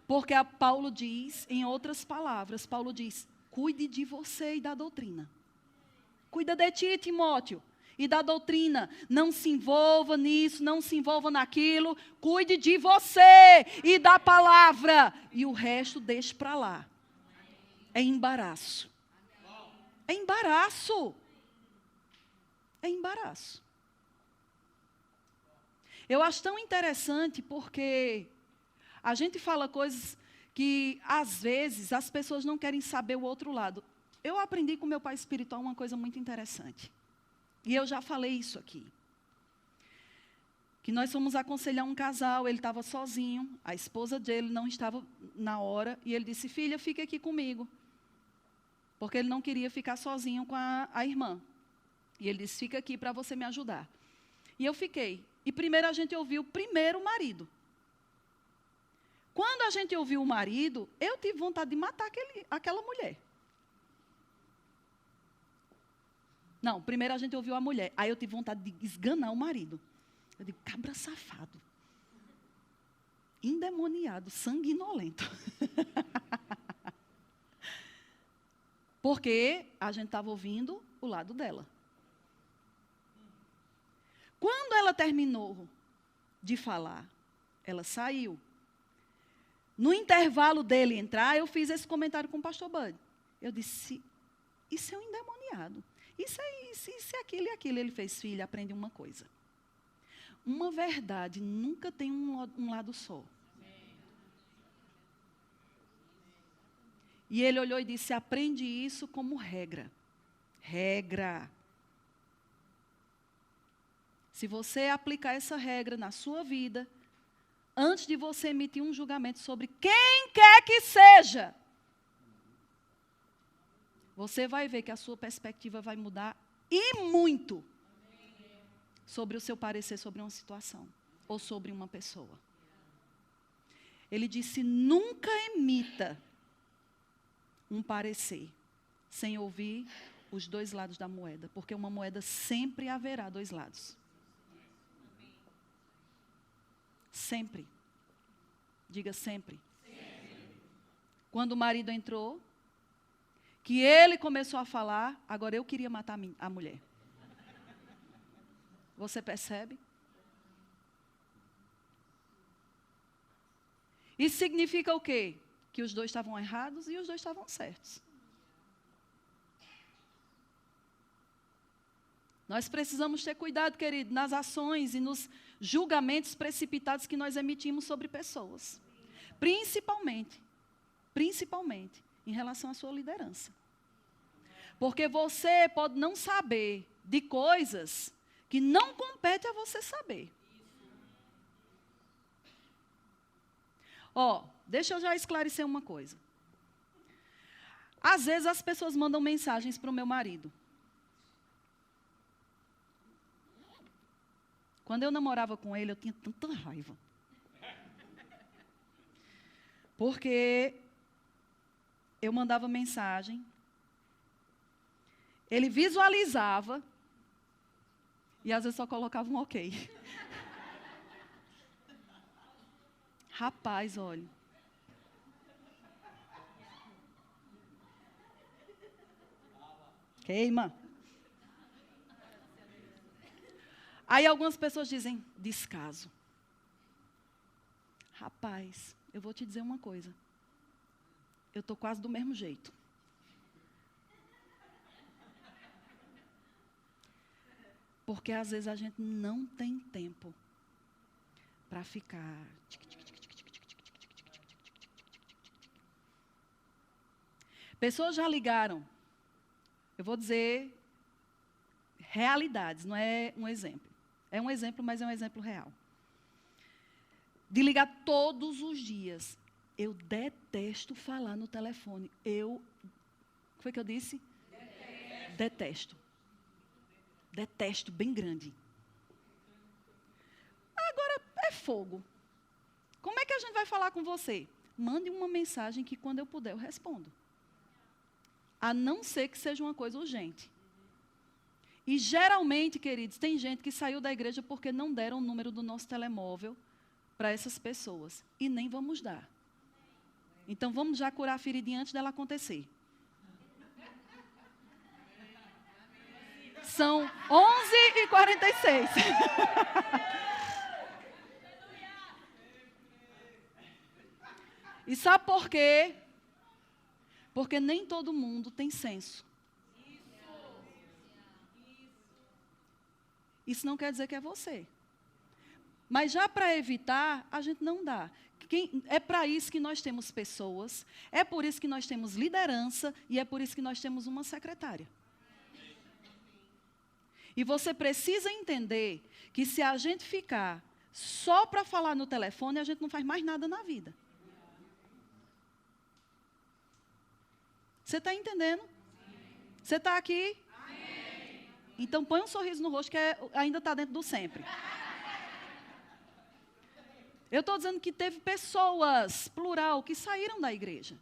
Porque Paulo diz, em outras palavras, Paulo diz: cuide de você e da doutrina. Cuida de ti, Timóteo, e da doutrina. Não se envolva nisso, não se envolva naquilo. Cuide de você e da palavra. E o resto deixe para lá. É embaraço. É embaraço. É embaraço. Eu acho tão interessante porque a gente fala coisas que, às vezes, as pessoas não querem saber o outro lado. Eu aprendi com meu pai espiritual uma coisa muito interessante. E eu já falei isso aqui. Que nós fomos aconselhar um casal, ele estava sozinho, a esposa dele não estava na hora, e ele disse: filha, fique aqui comigo. Porque ele não queria ficar sozinho com a irmã. E ele disse: fica aqui para você me ajudar. E eu fiquei. E primeiro a gente ouviu o marido. Quando a gente ouviu o marido, eu tive vontade de matar aquela mulher. Não, primeiro a gente ouviu a mulher. Aí eu tive vontade de esganar o marido. Eu digo: cabra safado. Endemoniado, sanguinolento. Porque a gente estava ouvindo o lado dela. Quando ela terminou de falar, ela saiu. No intervalo dele entrar, eu fiz esse comentário com o pastor Bud. Eu disse: isso é um endemoniado. Isso é isso, isso é aquilo e aquilo. Ele fez: filha, aprende uma coisa. Uma verdade nunca tem um lado só. E ele olhou e disse: aprende isso como regra. Regra. Se você aplicar essa regra na sua vida, antes de você emitir um julgamento sobre quem quer que seja, você vai ver que a sua perspectiva vai mudar e muito sobre o seu parecer sobre uma situação ou sobre uma pessoa. Ele disse: nunca emita um parecer sem ouvir os dois lados da moeda, porque uma moeda sempre haverá dois lados. Sempre. Diga sempre. Quando o marido entrou, que ele começou a falar, agora eu queria matar a mulher. Você percebe? Isso significa o quê? Que os dois estavam errados e os dois estavam certos. Nós precisamos ter cuidado, querido, nas ações e nos julgamentos precipitados que nós emitimos sobre pessoas. Principalmente em relação à sua liderança. Porque você pode não saber de coisas que não compete a você saber. Deixa eu já esclarecer uma coisa. Às vezes as pessoas mandam mensagens para o meu marido. Quando eu namorava com ele, eu tinha tanta raiva. Porque eu mandava mensagem, ele visualizava e às vezes só colocava um ok. Rapaz, olha. Queima. Aí algumas pessoas dizem, descaso. Rapaz, eu vou te dizer uma coisa. Eu estou quase do mesmo jeito. Porque às vezes a gente não tem tempo para ficar. Pessoas já ligaram. Eu vou dizer realidades, não é um exemplo. É um exemplo, mas é um exemplo real. De ligar todos os dias. Eu detesto falar no telefone. O que foi que eu disse? Detesto. Detesto, bem grande. Agora, é fogo. Como é que a gente vai falar com você? Mande uma mensagem que quando eu puder eu respondo. A não ser que seja uma coisa urgente. E geralmente, queridos, tem gente que saiu da igreja porque não deram o número do nosso telemóvel para essas pessoas. E nem vamos dar. Então, vamos já curar a ferida antes dela acontecer. São 11h46. E sabe por quê? Porque nem todo mundo tem senso. Isso não quer dizer que é você. Mas já para evitar, a gente não dá. É para isso que nós temos pessoas, é por isso que nós temos liderança e é por isso que nós temos uma secretária. E você precisa entender que se a gente ficar só para falar no telefone, a gente não faz mais nada na vida. Você está entendendo? Você está aqui? Então põe um sorriso no rosto que ainda está dentro do sempre. Eu estou dizendo que teve pessoas, plural, que saíram da igreja.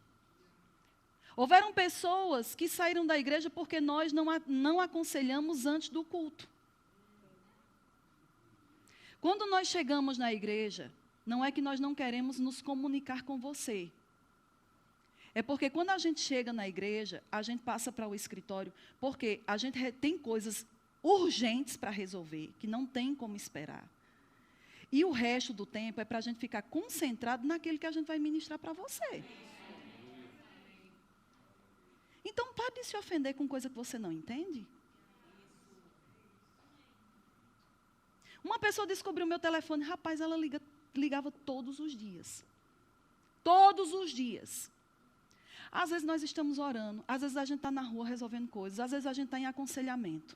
Houveram pessoas que saíram da igreja porque nós não aconselhamos antes do culto. Quando nós chegamos na igreja, não é que nós não queremos nos comunicar com você. É porque quando a gente chega na igreja, a gente passa para o escritório, porque a gente tem coisas urgentes para resolver, que não tem como esperar. E o resto do tempo é para a gente ficar concentrado naquilo que a gente vai ministrar para você. Então, pare de se ofender com coisa que você não entende. Uma pessoa descobriu meu telefone, rapaz, ela ligava todos os dias. Todos os dias. Às vezes nós estamos orando, às vezes a gente está na rua resolvendo coisas, às vezes a gente está em aconselhamento.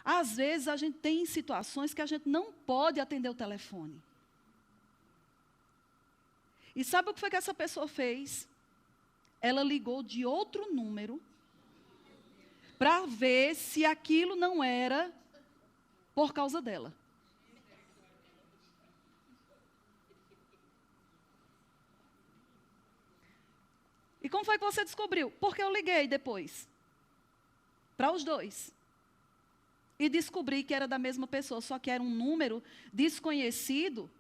Às vezes a gente tem situações que a gente não pode atender o telefone. E sabe o que foi que essa pessoa fez? Ela ligou de outro número para ver se aquilo não era por causa dela. E como foi que você descobriu? Porque eu liguei depois. Para os dois. E descobri que era da mesma pessoa, só que era um número desconhecido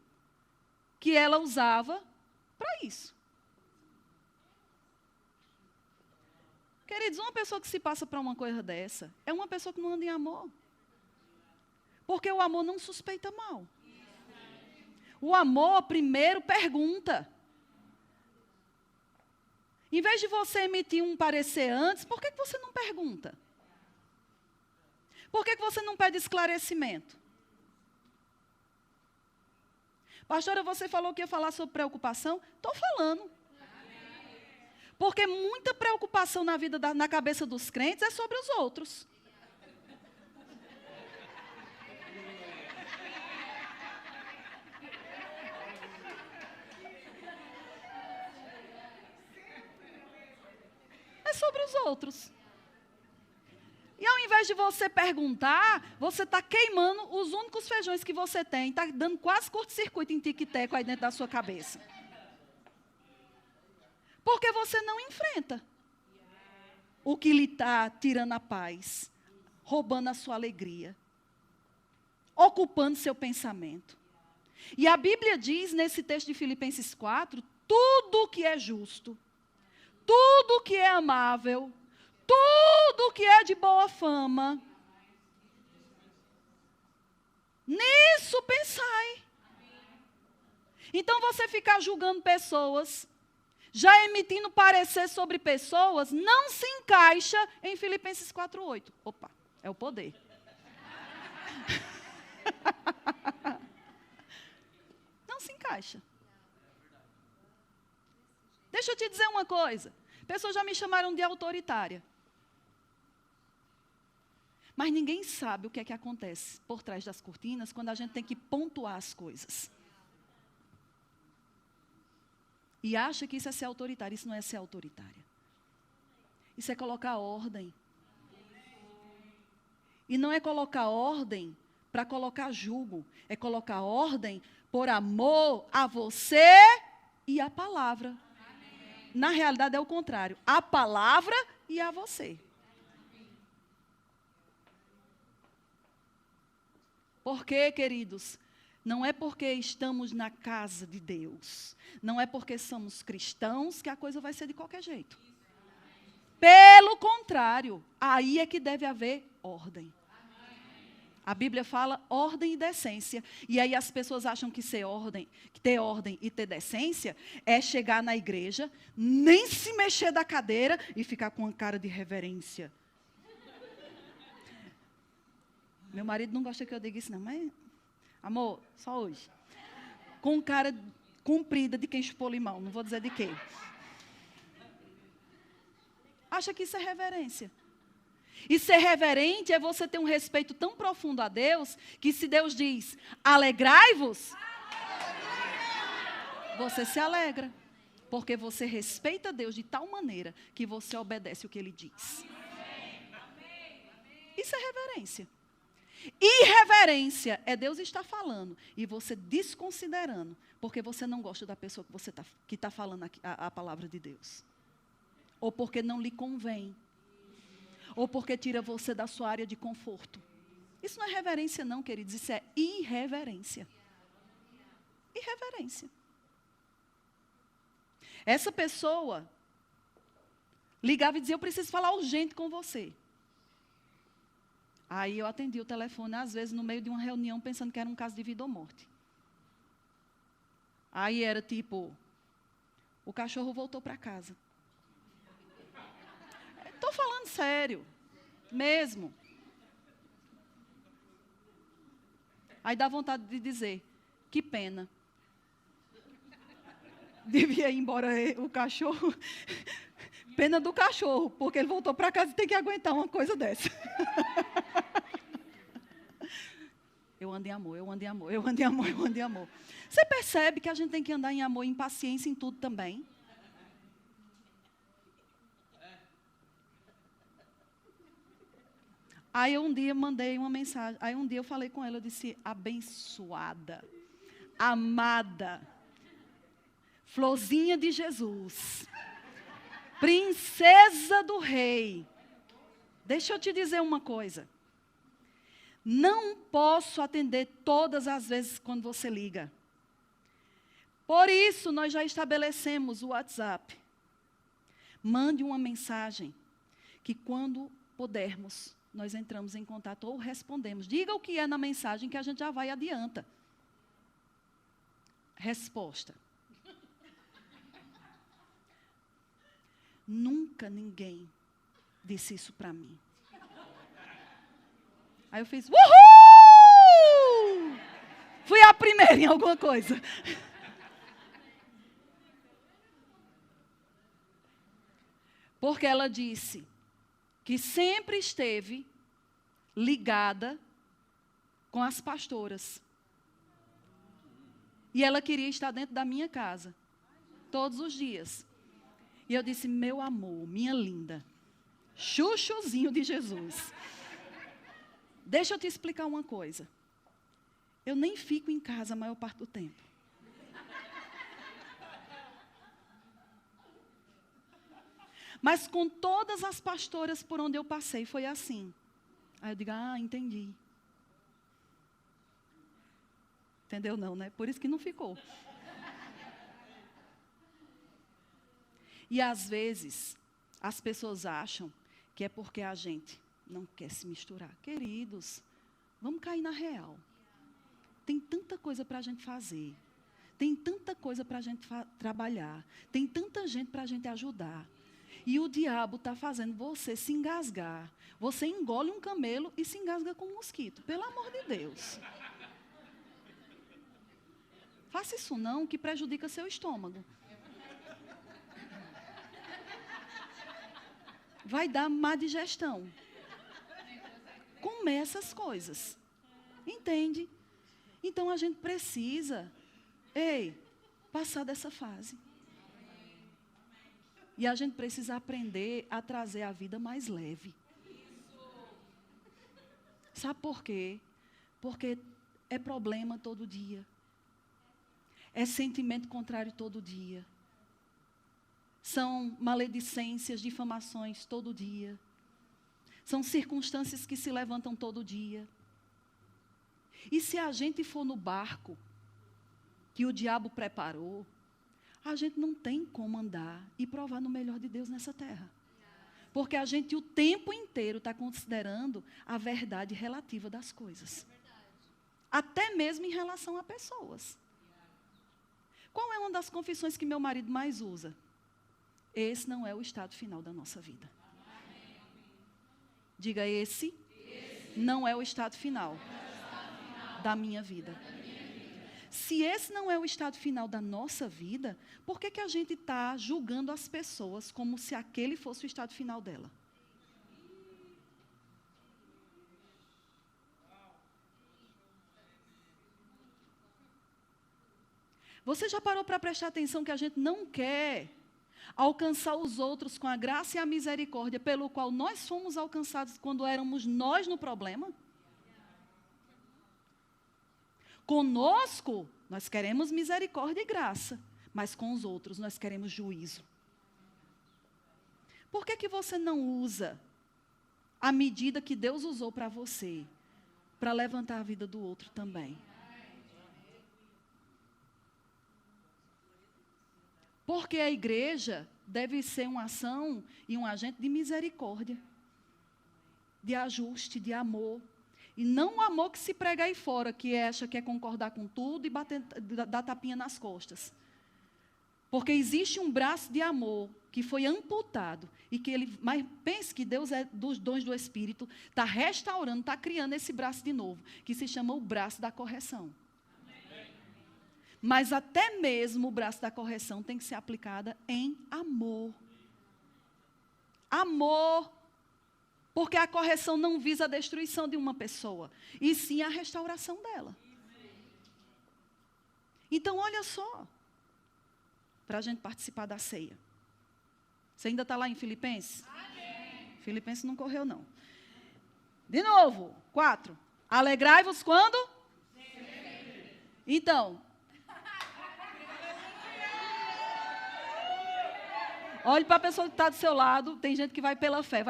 que ela usava para isso. Queridos, uma pessoa que se passa para uma coisa dessa é uma pessoa que não anda em amor. Porque o amor não suspeita mal. O amor primeiro pergunta. Em vez de você emitir um parecer antes, por que você não pergunta? Por que você não pede esclarecimento? Pastora, você falou que ia falar sobre preocupação? Estou falando. Porque muita preocupação na vida, na cabeça dos crentes é sobre os outros. sobre os outros. E ao invés de você perguntar, você está queimando os únicos feijões que você tem. Está dando quase curto-circuito em tic-teco aí dentro da sua cabeça. Porque você não enfrenta o que lhe está tirando a paz, roubando a sua alegria, ocupando seu pensamento. E a Bíblia diz, nesse texto de Filipenses 4, tudo que é justo, tudo que é amável, tudo que é de boa fama, nisso pensai. Então você ficar julgando pessoas, já emitindo parecer sobre pessoas, não se encaixa em Filipenses 4:8. Opa, é o poder. Não se encaixa. Deixa eu te dizer uma coisa. Pessoas já me chamaram de autoritária. Mas ninguém sabe o que é que acontece por trás das cortinas quando a gente tem que pontuar as coisas. E acha que isso é ser autoritário. Isso não é ser autoritária. Isso é colocar ordem. E não é colocar ordem para colocar jugo. É colocar ordem por amor a você e à palavra. Na realidade é o contrário. A palavra e a você. Porque, queridos, não é porque estamos na casa de Deus, não é porque somos cristãos que a coisa vai ser de qualquer jeito. Pelo contrário, aí é que deve haver ordem. A Bíblia fala ordem e decência. E aí as pessoas acham que ter ordem e ter decência é chegar na igreja, nem se mexer da cadeira e ficar com uma cara de reverência. Meu marido não gosta que eu diga isso não, mas, amor, só hoje. Com cara comprida de quem chupou limão, não vou dizer de quê. Acha que isso é reverência. E ser reverente é você ter um respeito tão profundo a Deus, que se Deus diz, alegrai-vos, você se alegra. Porque você respeita Deus de tal maneira que você obedece o que Ele diz. Isso é reverência. Irreverência é Deus estar falando e você desconsiderando, porque você não gosta da pessoa que está falando a palavra de Deus. Ou porque não lhe convém. Ou porque tira você da sua área de conforto. Isso não é reverência não, queridos, isso é irreverência. Irreverência. Essa pessoa ligava e dizia, eu preciso falar urgente com você. Aí eu atendi o telefone, às vezes, no meio de uma reunião, pensando que era um caso de vida ou morte. Aí era tipo, o cachorro voltou para casa. Estou falando sério, mesmo. Aí dá vontade de dizer, que pena. Devia ir embora o cachorro. Pena do cachorro, porque ele voltou para casa e tem que aguentar uma coisa dessa. Eu ando em amor, eu ando em amor, eu ando em amor, eu ando em amor. Você percebe que a gente tem que andar em amor e em paciência em tudo também? Aí um dia mandei uma mensagem, aí um dia eu falei com ela, eu disse, abençoada, amada, florzinha de Jesus, princesa do rei. Deixa eu te dizer uma coisa. Não posso atender todas as vezes quando você liga. Por isso, nós já estabelecemos o WhatsApp. Mande uma mensagem, que quando pudermos, nós entramos em contato ou respondemos. Diga o que é na mensagem que a gente já vai adianta. Resposta. Nunca ninguém disse isso para mim. Aí eu fiz, uhul! Fui a primeira em alguma coisa. Porque ela disse que sempre esteve ligada com as pastoras. E ela queria estar dentro da minha casa, todos os dias. E eu disse, meu amor, minha linda, chuchuzinho de Jesus. Deixa eu te explicar uma coisa. Eu nem fico em casa a maior parte do tempo. Mas com todas as pastoras por onde eu passei, foi assim. Aí eu digo, entendi. Entendeu não, né? Por isso que não ficou. E às vezes, as pessoas acham que é porque a gente não quer se misturar. Queridos, vamos cair na real. Tem tanta coisa para a gente fazer. Tem tanta coisa para a gente trabalhar. Tem tanta gente para a gente ajudar. E o diabo está fazendo você se engasgar. Você engole um camelo e se engasga com um mosquito. Pelo amor de Deus. Faça isso não, que prejudica seu estômago. Vai dar má digestão. Começa as coisas. Entende? Então a gente precisa, passar dessa fase. E a gente precisa aprender a trazer a vida mais leve. Sabe por quê? Porque é problema todo dia. É sentimento contrário todo dia. São maledicências, difamações todo dia. São circunstâncias que se levantam todo dia. E se a gente for no barco que o diabo preparou, a gente não tem como andar e provar no melhor de Deus nessa terra. Porque a gente o tempo inteiro está considerando a verdade relativa das coisas. Até mesmo em relação a pessoas. Qual é uma das confissões que meu marido mais usa? Esse não é o estado final da nossa vida. Diga, esse não é o estado final da minha vida. Se esse não é o estado final da nossa vida, por que a gente está julgando as pessoas como se aquele fosse o estado final dela? Você já parou para prestar atenção que a gente não quer alcançar os outros com a graça e a misericórdia pelo qual nós fomos alcançados quando éramos nós no problema? Conosco, nós queremos misericórdia e graça, mas com os outros nós queremos juízo. Por que você não usa a medida que Deus usou para você, para levantar a vida do outro também? Porque a igreja deve ser uma ação e um agente de misericórdia, de ajuste, de amor. E não o amor que se prega aí fora, que acha que é concordar com tudo e dar tapinha nas costas. Porque existe um braço de amor que foi amputado. E que ele, mas pense que Deus é dos dons do Espírito, está restaurando, está criando esse braço de novo, que se chama o braço da correção. Mas até mesmo o braço da correção tem que ser aplicada em amor. Amor. Porque a correção não visa a destruição de uma pessoa, e sim a restauração dela. Então, olha só, para a gente participar da ceia. Você ainda está lá em Filipenses? Amém. Filipenses não correu, não. De novo, 4. Alegrai-vos quando? Sempre. Então, olhe para a pessoa que está do seu lado. Tem gente que vai pela fé.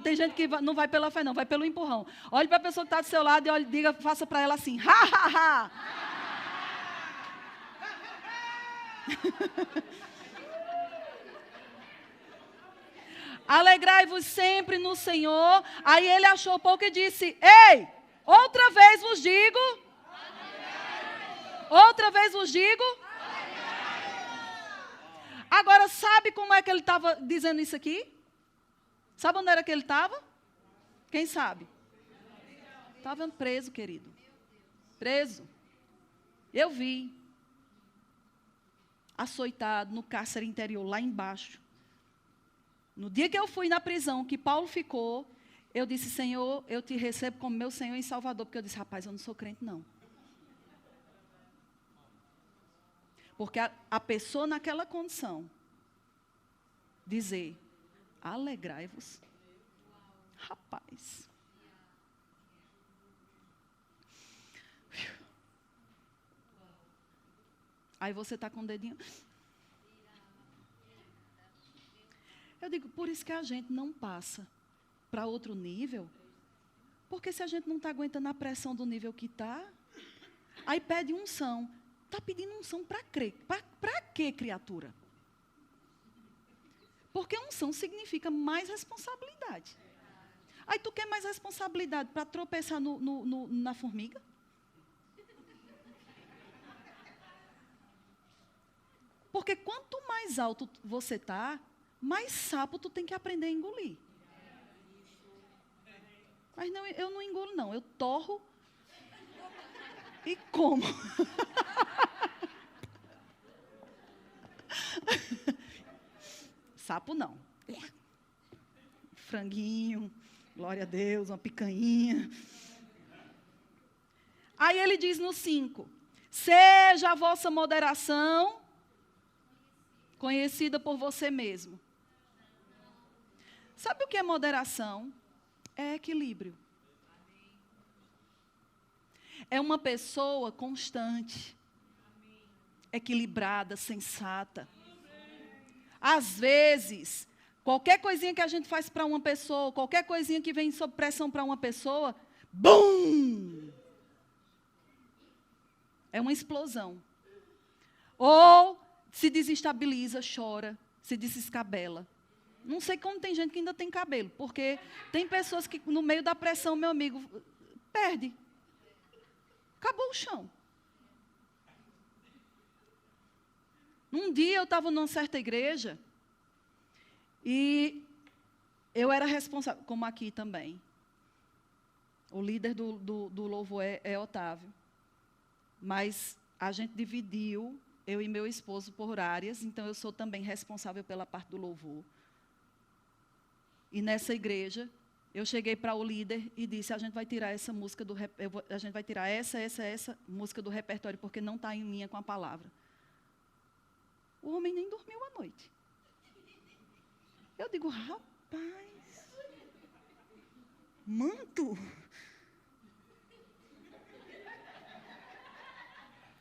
Tem gente que não vai pela fé, não. Vai pelo empurrão. Olhe para a pessoa que está do seu lado e faça para ela assim. Ha, ha, ha. Alegrai-vos sempre no Senhor. Aí ele achou pouco e disse, ei, outra vez vos digo. Outra vez vos digo. Agora, sabe como é que ele estava dizendo isso aqui? Sabe onde era que ele estava? Quem sabe? Estava preso, querido. Preso. Eu vi. Açoitado no cárcere interior, lá embaixo. No dia que eu fui na prisão, que Paulo ficou, eu disse, Senhor, eu te recebo como meu Senhor e Salvador. Porque eu disse, rapaz, eu não sou crente, não. Porque a pessoa naquela condição dizer, alegrai-vos. Rapaz. Aí você está com o dedinho. Eu digo, por isso que a gente não passa para outro nível. Porque se a gente não está aguentando a pressão do nível que está, aí pede unção. Está pedindo unção para quê? Para quê, criatura? Porque unção significa mais responsabilidade. Aí tu quer mais responsabilidade para tropeçar na formiga? Porque quanto mais alto você está, mais sapo tu tem que aprender a engolir. Mas não, eu não engulo, não. Eu torro e como. Sapo não. Franguinho, glória a Deus, uma picanha. Aí ele diz no 5, seja a vossa moderação conhecida por você mesmo. Sabe o que é moderação? É equilíbrio. É uma pessoa constante, equilibrada, sensata. Às vezes, qualquer coisinha que a gente faz para uma pessoa, qualquer coisinha que vem sob pressão para uma pessoa, BUM! É uma explosão. Ou se desestabiliza, chora, se desescabela. Não sei como tem gente que ainda tem cabelo, porque tem pessoas que no meio da pressão, meu amigo, perde. Acabou o chão. Um dia eu estava numa certa igreja e eu era responsável, como aqui também. O líder do louvor é Otávio. Mas a gente dividiu, eu e meu esposo, por áreas, então eu sou também responsável pela parte do louvor. E nessa igreja, eu cheguei para o líder e disse, a gente vai tirar essa música a gente vai tirar essa música do repertório, porque não está em linha com a palavra. O homem nem dormiu à noite. Eu digo, rapaz, manto.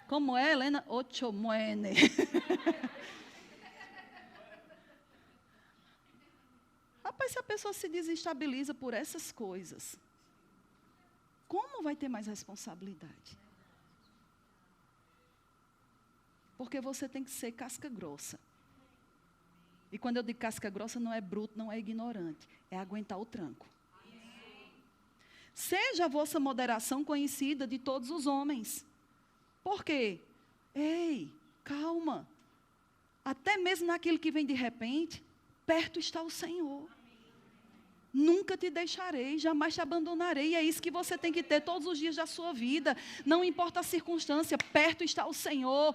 Como é, Helena? Ocho muene. Rapaz, se a pessoa se desestabiliza por essas coisas, como vai ter mais responsabilidade? Porque você tem que ser casca grossa. E quando eu digo casca grossa, não é bruto, não é ignorante. É aguentar o tranco. Seja a vossa moderação conhecida de todos os homens. Por quê? Ei, calma. Até mesmo naquilo que vem de repente, perto está o Senhor. Nunca te deixarei, jamais te abandonarei. E é isso que você tem que ter todos os dias da sua vida. Não importa a circunstância, perto está o Senhor.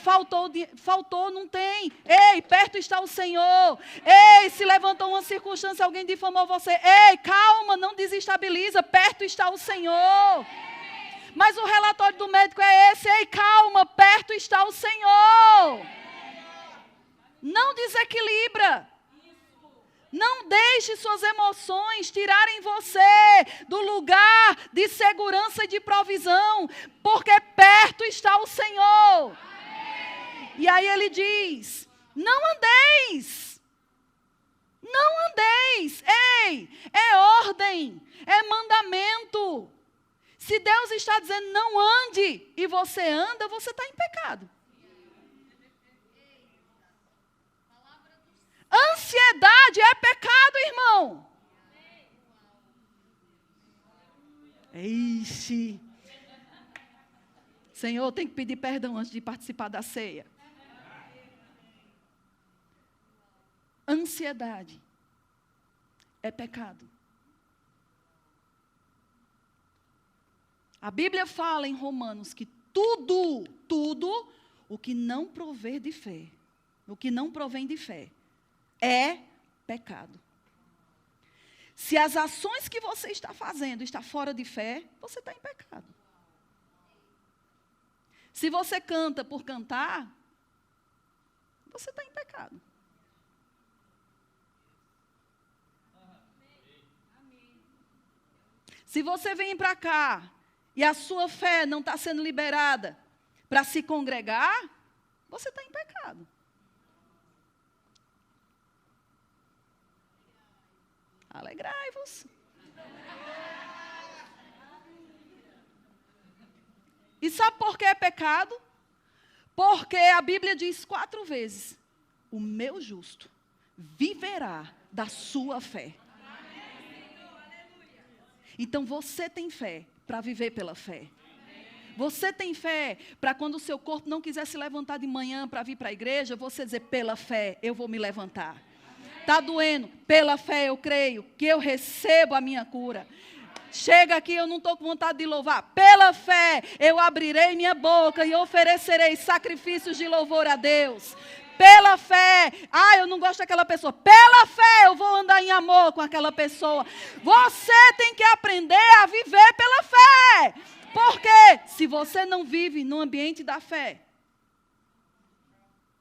Faltou, não tem. Ei, perto está o Senhor. Ei, se levantou uma circunstância, alguém difamou você. Ei, calma, não desestabiliza, perto está o Senhor. Mas o relatório do médico é esse. Ei, calma, perto está o Senhor. Não desequilibra. Não deixe suas emoções tirarem você do lugar de segurança e de provisão, porque perto está o Senhor. Amém. E aí ele diz, não andeis. Ei, é ordem, é mandamento. Se Deus está dizendo não ande e você anda, você está em pecado. Ansiedade é pecado, irmão. Ixi. Senhor, tem que pedir perdão antes de participar da ceia. Ansiedade é pecado. A Bíblia fala em Romanos que tudo o que não prover de fé, o que não provém de fé, é pecado. Se as ações que você está fazendo estão fora de fé, você está em pecado. Se você canta por cantar, você está em pecado. Se você vem para cá e a sua fé não está sendo liberada para se congregar, você está em pecado. Alegrai-vos. E sabe por que é pecado? Porque a Bíblia diz 4 vezes: o meu justo viverá da sua fé. Então você tem fé para viver pela fé. Você tem fé para quando o seu corpo não quiser se levantar de manhã para vir para a igreja, você dizer: pela fé eu vou me levantar. Está doendo? Pela fé eu creio que eu recebo a minha cura. Chega aqui, eu não estou com vontade de louvar. Pela fé eu abrirei minha boca e oferecerei sacrifícios de louvor a Deus. Pela fé, eu não gosto daquela pessoa. Pela fé eu vou andar em amor com aquela pessoa. Você tem que aprender a viver pela fé. Porque se você não vive no ambiente da fé,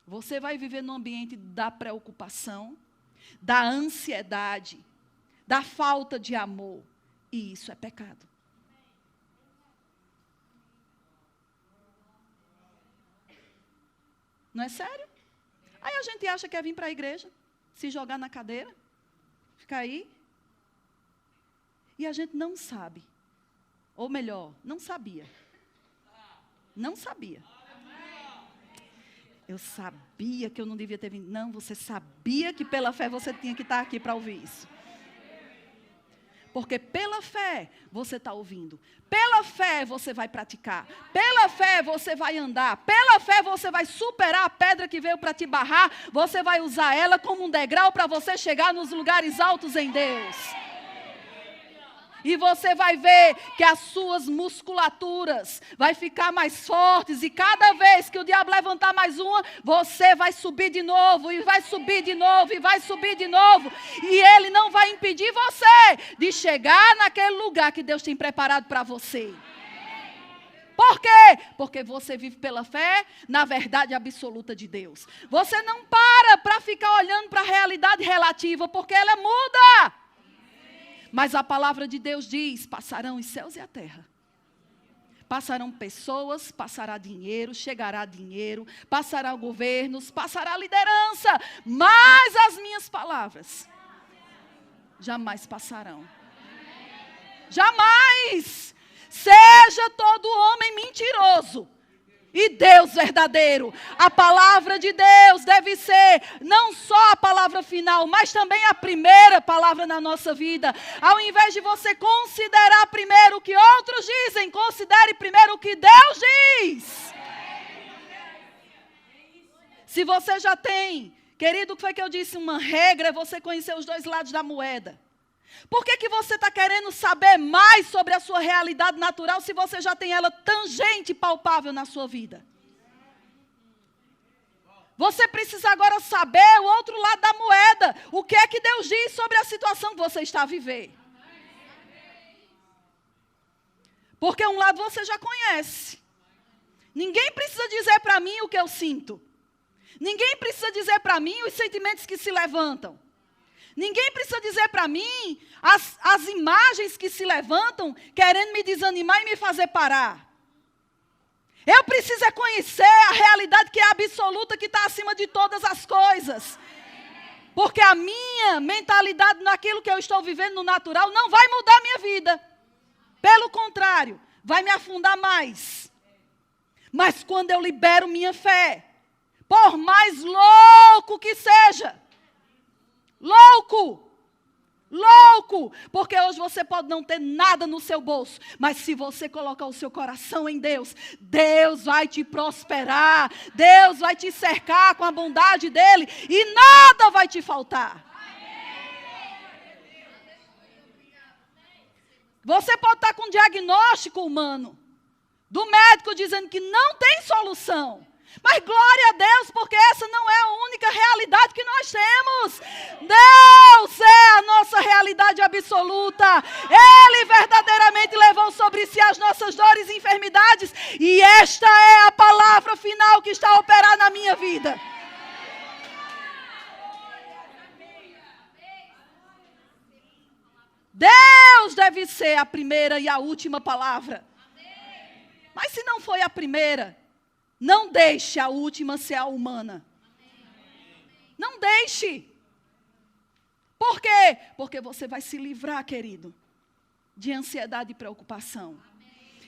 você vai viver no ambiente da preocupação, da ansiedade, da falta de amor. E isso é pecado. Não é sério? Aí a gente acha que é vir para a igreja, se jogar na cadeira, ficar aí. E a gente não sabe. Ou melhor, não sabia. Não sabia. Eu sabia que eu não devia ter vindo. Não, você sabia que pela fé você tinha que estar aqui para ouvir isso. Porque pela fé você está ouvindo. Pela fé você vai praticar. Pela fé você vai andar. Pela fé você vai superar a pedra que veio para te barrar. Você vai usar ela como um degrau para você chegar nos lugares altos em Deus. E você vai ver que as suas musculaturas vai ficar mais fortes. E cada vez que o diabo levantar mais uma, você vai subir de novo. E vai subir de novo. E vai subir de novo. E ele não vai impedir você de chegar naquele lugar que Deus tem preparado para você. Por quê? Porque você vive pela fé na verdade absoluta de Deus. Você não para ficar olhando para a realidade relativa, porque ela muda. Mas a palavra de Deus diz: passarão os céus e a terra. Passarão pessoas, passará dinheiro, chegará dinheiro, passará governos, passará liderança. Mas as minhas palavras jamais passarão. Jamais. Seja todo homem mentiroso e Deus verdadeiro. A palavra de Deus deve ser não só a palavra final, mas também a primeira palavra na nossa vida. Ao invés de você considerar primeiro o que outros dizem, considere primeiro o que Deus diz. Se você já tem, querido, o que foi que eu disse? Uma regra é você conhecer os dois lados da moeda. Por que você está querendo saber mais sobre a sua realidade natural se você já tem ela tangente e palpável na sua vida? Você precisa agora saber o outro lado da moeda. O que é que Deus diz sobre a situação que você está a viver? Porque um lado você já conhece. Ninguém precisa dizer para mim o que eu sinto. Ninguém precisa dizer para mim os sentimentos que se levantam. Ninguém precisa dizer para mim as imagens que se levantam querendo me desanimar e me fazer parar. Eu preciso é conhecer a realidade que é absoluta, que está acima de todas as coisas. Porque a minha mentalidade naquilo que eu estou vivendo no natural não vai mudar a minha vida. Pelo contrário, vai me afundar mais. Mas quando eu libero minha fé, por mais louco que seja, louco, porque hoje você pode não ter nada no seu bolso, mas se você colocar o seu coração em Deus, Deus vai te prosperar, Deus vai te cercar com a bondade dEle e nada vai te faltar. Você pode estar com um diagnóstico humano, do médico dizendo que não tem solução. Mas glória a Deus, porque essa não é a única realidade que nós temos. Deus é a nossa realidade absoluta. Ele verdadeiramente levou sobre si as nossas dores e enfermidades. E esta é a palavra final que está a operar na minha vida. Deus Deus deve ser a primeira e a última palavra. Mas se não foi a primeira, não deixe a última ser a humana. Não deixe. Por quê? Porque você vai se livrar, querido, de ansiedade e preocupação.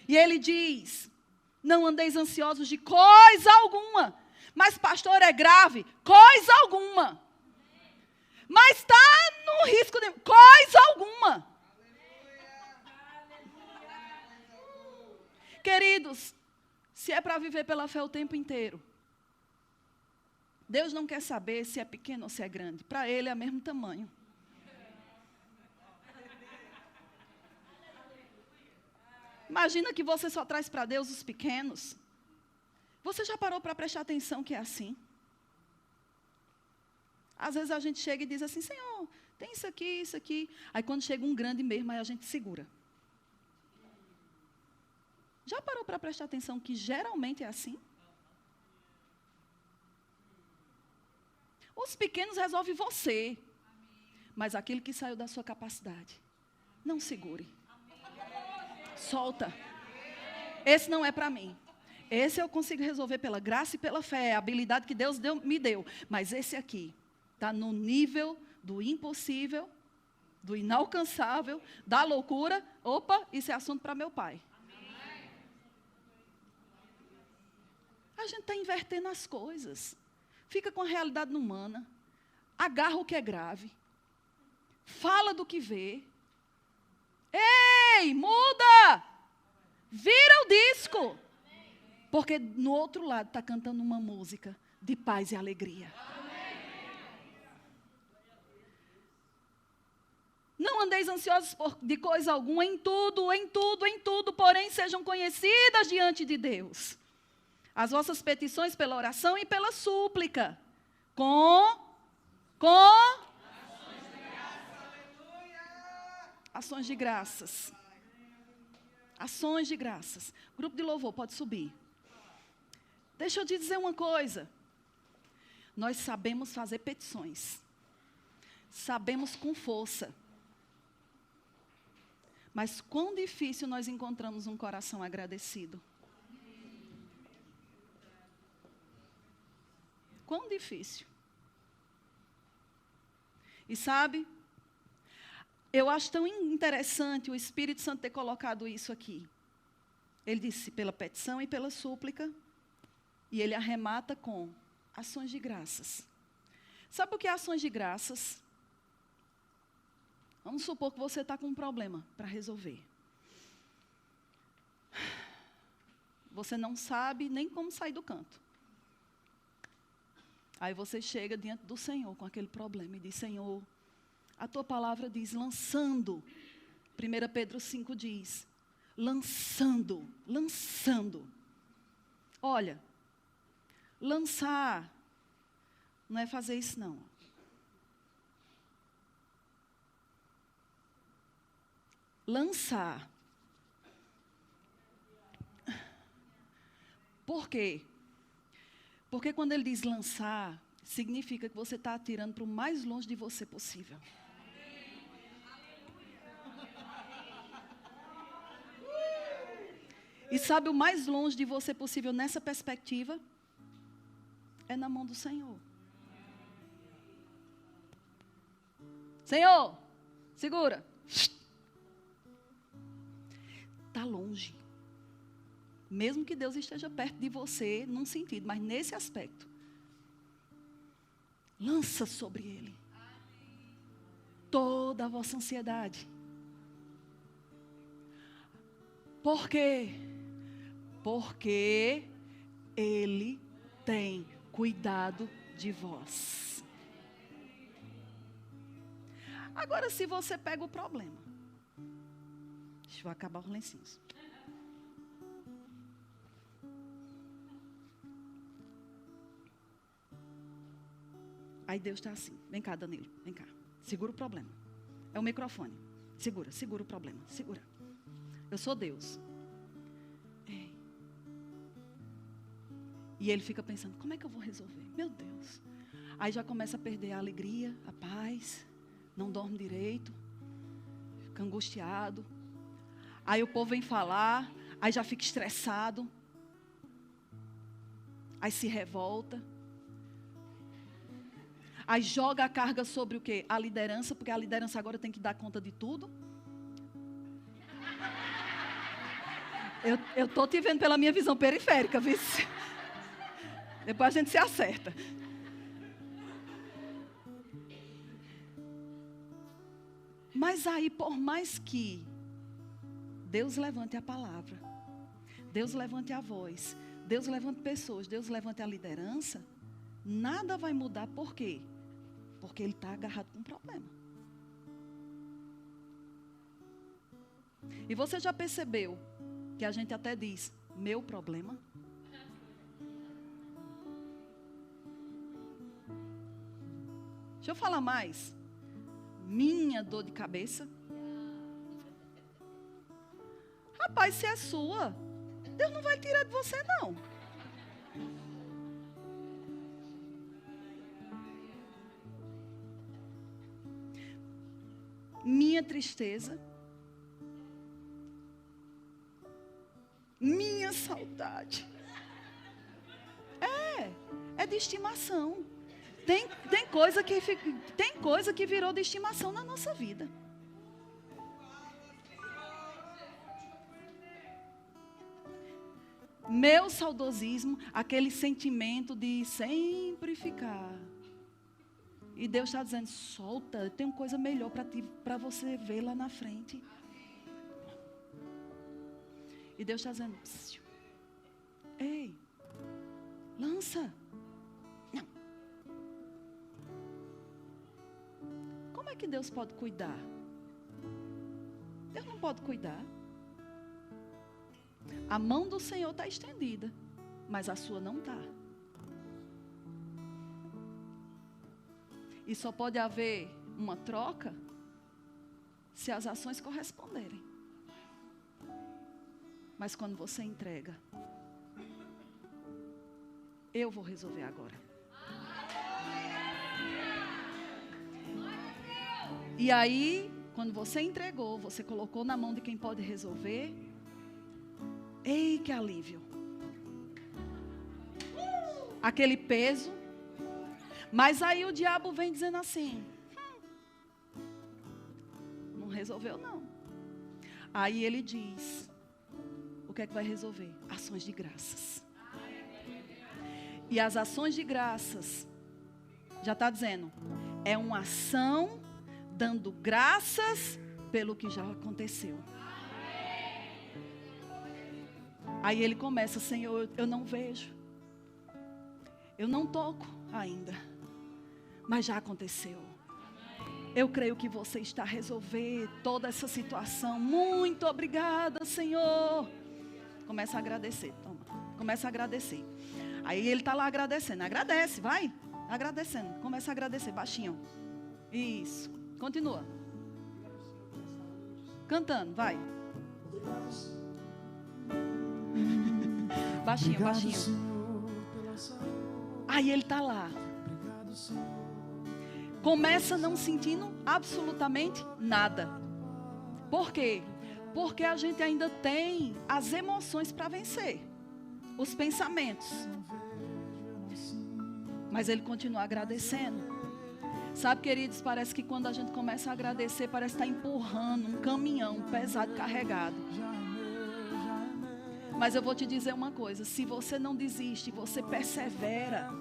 E ele diz, não andeis ansiosos de coisa alguma. Mas pastor, é grave. Coisa alguma. Mas está no risco de coisa alguma. Queridos, se é para viver pela fé o tempo inteiro, Deus não quer saber se é pequeno ou se é grande. Para Ele é o mesmo tamanho. Imagina que você só traz para Deus os pequenos. Você já parou para prestar atenção que é assim? Às vezes a gente chega e diz assim, Senhor, tem isso aqui, isso aqui. Aí quando chega um grande mesmo, aí a gente segura. Já parou para prestar atenção que geralmente é assim? Os pequenos resolve você. Mas aquele que saiu da sua capacidade, não segure. Solta. Esse não é para mim. Esse eu consigo resolver pela graça e pela fé. É a habilidade que Deus me deu. Mas esse aqui está no nível do impossível, do inalcançável, da loucura. Opa, isso é assunto para meu pai. A gente está invertendo as coisas. Fica com a realidade humana. Agarra o que é grave. Fala do que vê. Ei, muda! Vira o disco. Porque no outro lado está cantando uma música de paz e alegria. Não andeis ansiosos de coisa alguma, em tudo, porém sejam conhecidas diante de Deus. As vossas petições pela oração e pela súplica. Com ações de graças. Ações de graças. Grupo de louvor, pode subir. Deixa eu te dizer uma coisa. Nós sabemos fazer petições. Sabemos com força. Mas quão difícil nós encontramos um coração agradecido. Quão difícil. E sabe, eu acho tão interessante o Espírito Santo ter colocado isso aqui. Ele disse pela petição e pela súplica, e ele arremata com ações de graças. Sabe o que é ações de graças? Vamos supor que você está com um problema para resolver. Você não sabe nem como sair do canto. Aí você chega diante do Senhor com aquele problema e diz, Senhor, a tua palavra diz, lançando. 1 Pedro 5 diz, lançando. Olha, lançar não é fazer isso não. Lançar. Por quê? Porque quando ele diz lançar, significa que você está atirando para o mais longe de você possível. E sabe o mais longe de você possível nessa perspectiva? É na mão do Senhor. Senhor, segura. Está longe. Mesmo que Deus esteja perto de você, num sentido, mas nesse aspecto. Lança sobre Ele toda a vossa ansiedade. Por quê? Porque Ele tem cuidado de vós. Agora, se você pega o problema. Deixa eu acabar os lencinhos. Aí Deus está assim, vem cá Danilo, vem cá, segura o problema. É o microfone, segura o problema, segura. Eu sou Deus. Ei. E ele fica pensando, como é que eu vou resolver? Meu Deus. Aí já começa a perder a alegria, a paz, não dorme direito, fica angustiado. Aí o povo vem falar, aí já fica estressado. Aí se revolta. Aí joga a carga sobre o quê? A liderança, porque a liderança agora tem que dar conta de tudo. Eu estou te vendo pela minha visão periférica, viu? Depois a gente se acerta. Mas aí, por mais que Deus levante a palavra, Deus levante a voz, Deus levante pessoas, Deus levante a liderança, nada vai mudar. Por quê? Porque ele está agarrado com um problema. E você já percebeu que a gente até diz, meu problema? Deixa eu falar mais. Minha dor de cabeça. Rapaz, se é sua, Deus não vai tirar de você, não. Minha tristeza. Minha saudade. É de estimação. Tem coisa que virou de estimação na nossa vida. Meu saudosismo, aquele sentimento de sempre ficar. E Deus está dizendo, solta, eu tenho coisa melhor para você ver lá na frente. E Deus está dizendo, ei, lança. Não. Como é que Deus pode cuidar? Deus não pode cuidar. A mão do Senhor está estendida, mas a sua não está. E só pode haver uma troca se as ações corresponderem. Mas quando você entrega, eu vou resolver agora. E aí, quando você entregou, você colocou na mão de quem pode resolver. Ei, que alívio. Aquele peso. Mas aí o diabo vem dizendo assim, não resolveu não. Aí ele diz, o que é que vai resolver? Ações de graças. E as ações de graças, já está dizendo, é uma ação dando graças pelo que já aconteceu. Aí ele começa, Senhor, eu não vejo, eu não toco ainda, mas já aconteceu. Eu creio que você está a resolver toda essa situação. Muito obrigada, Senhor. Começa a agradecer, toma. Começa a agradecer. Aí ele está lá agradecendo. Agradece, vai. Agradecendo. Começa a agradecer, baixinho. Isso. Continua. Cantando, vai. Baixinho, baixinho. Aí ele está lá. Começa não sentindo absolutamente nada. Por quê? Porque a gente ainda tem as emoções para vencer. Os pensamentos. Mas ele continua agradecendo. Sabe, queridos, parece que quando a gente começa a agradecer, parece estar empurrando um caminhão pesado, carregado. Mas eu vou te dizer uma coisa. Se você não desiste, você persevera.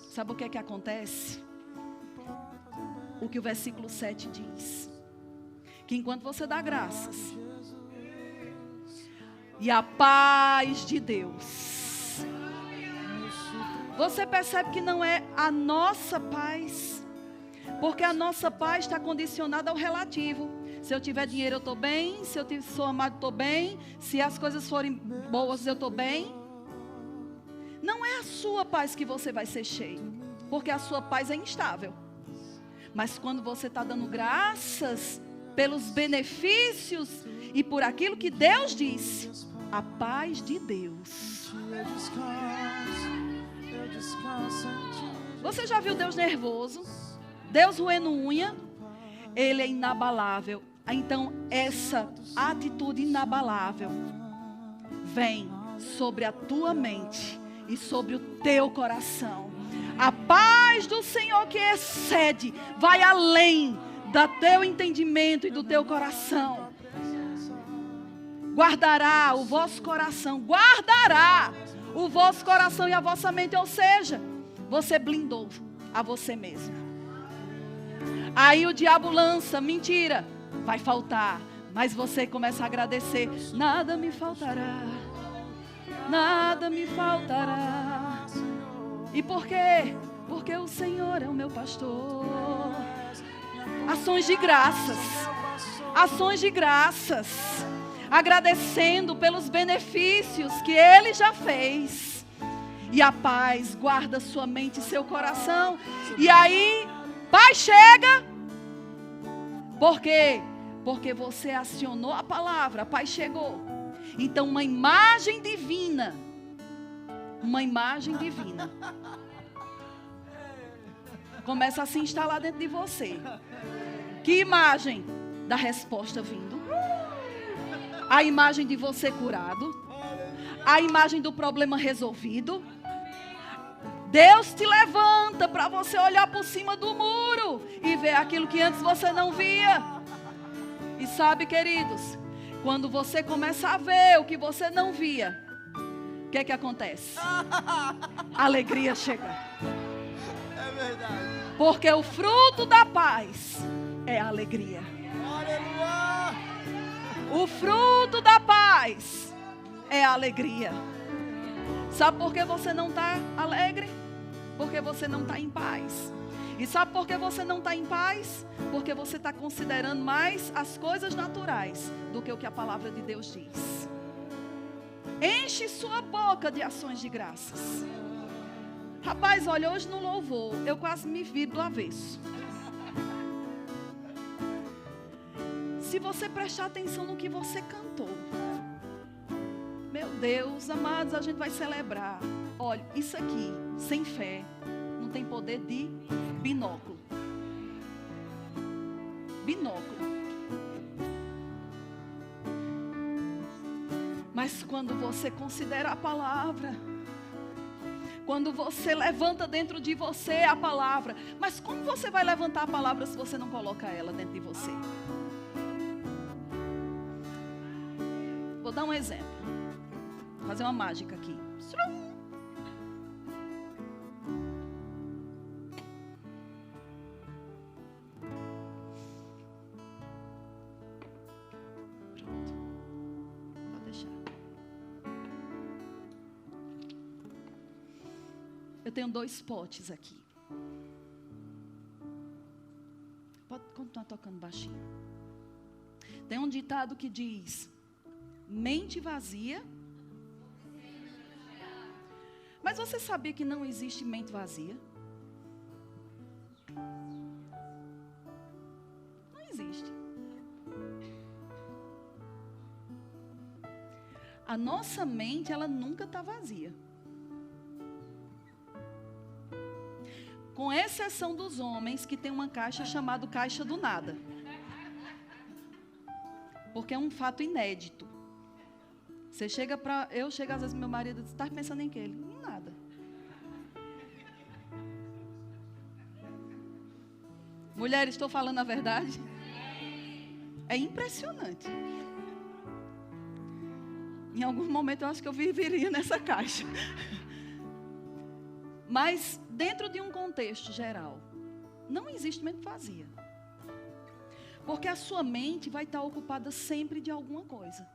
Sabe o que é que acontece? O que o versículo 7 diz. Que enquanto você dá graças. E a paz de Deus. Você percebe que não é a nossa paz. Porque a nossa paz está condicionada ao relativo. Se eu tiver dinheiro, eu estou bem. Se eu sou amado, eu estou bem. Se as coisas forem boas, eu estou bem. Não é a sua paz que você vai ser cheio. Porque a sua paz é instável. Mas quando você está dando graças pelos benefícios e por aquilo que Deus disse, a paz de Deus. Você já viu Deus nervoso? Deus roendo unha? Ele é inabalável. Então, essa atitude inabalável vem sobre a tua mente e sobre o teu coração. A paz do Senhor que excede, vai além do teu entendimento e do teu coração. Guardará o vosso coração, guardará o vosso coração e a vossa mente. Ou seja, você blindou a você mesmo. Aí o diabo lança, mentira, vai faltar. Mas você começa a agradecer, nada me faltará, nada me faltará. E por quê? Porque o Senhor é o meu pastor. Ações de graças, ações de graças, agradecendo pelos benefícios que Ele já fez. E a paz guarda sua mente e seu coração. E aí, paz chega. Por quê? Porque você acionou a palavra, a paz chegou. Então uma imagem divina começa a se instalar dentro de você. Que imagem? Da resposta vindo. A imagem de você curado. A imagem do problema resolvido. Deus te levanta para você olhar por cima do muro e ver aquilo que antes você não via. E sabe, queridos, quando você começa a ver o que você não via, o que é que acontece? A alegria chega. É verdade. Porque o fruto da paz é a alegria. Aleluia. O fruto da paz é a alegria. Sabe por que você não está alegre? Porque você não está em paz. E sabe por que você não está em paz? Porque você está considerando mais as coisas naturais do que o que a palavra de Deus diz. Enche sua boca de ações de graças. Rapaz, olha, hoje no louvor, eu quase me viro do avesso. Se você prestar atenção no que você cantou, meu Deus, amados, a gente vai celebrar. Olha, isso aqui, sem fé, não tem poder de binóculo. Binóculo. Mas quando você considera a palavra, quando você levanta dentro de você a palavra, mas como você vai levantar a palavra se você não coloca ela dentro de você? Vou dar um exemplo. Vou fazer uma mágica aqui. Eu tenho 2 potes aqui. Pode continuar tocando baixinho. Tem um ditado que diz: mente vazia. Mas você sabia que não existe mente vazia? Não existe. A nossa mente, ela nunca está vazia. Com exceção dos homens que tem uma caixa chamada caixa do nada. Porque é um fato inédito. Eu chego às vezes meu marido diz: está pensando em quê? Ele, em nada. Mulheres, estou falando a verdade? É impressionante. Em algum momento eu acho que eu viveria nessa caixa. Mas dentro de um contexto geral, não existe mente vazia. Porque a sua mente vai estar ocupada sempre de alguma coisa.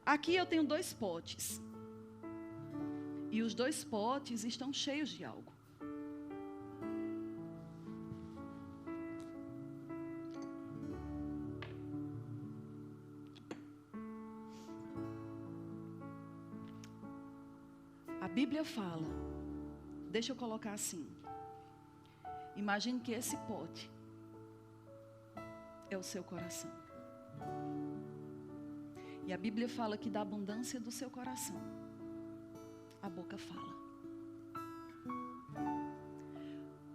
Aqui eu tenho 2 potes. E os 2 potes estão cheios de algo. A Bíblia fala, deixa eu colocar assim. Imagine que esse pote é o seu coração. E a Bíblia fala que da abundância do seu coração, a boca fala.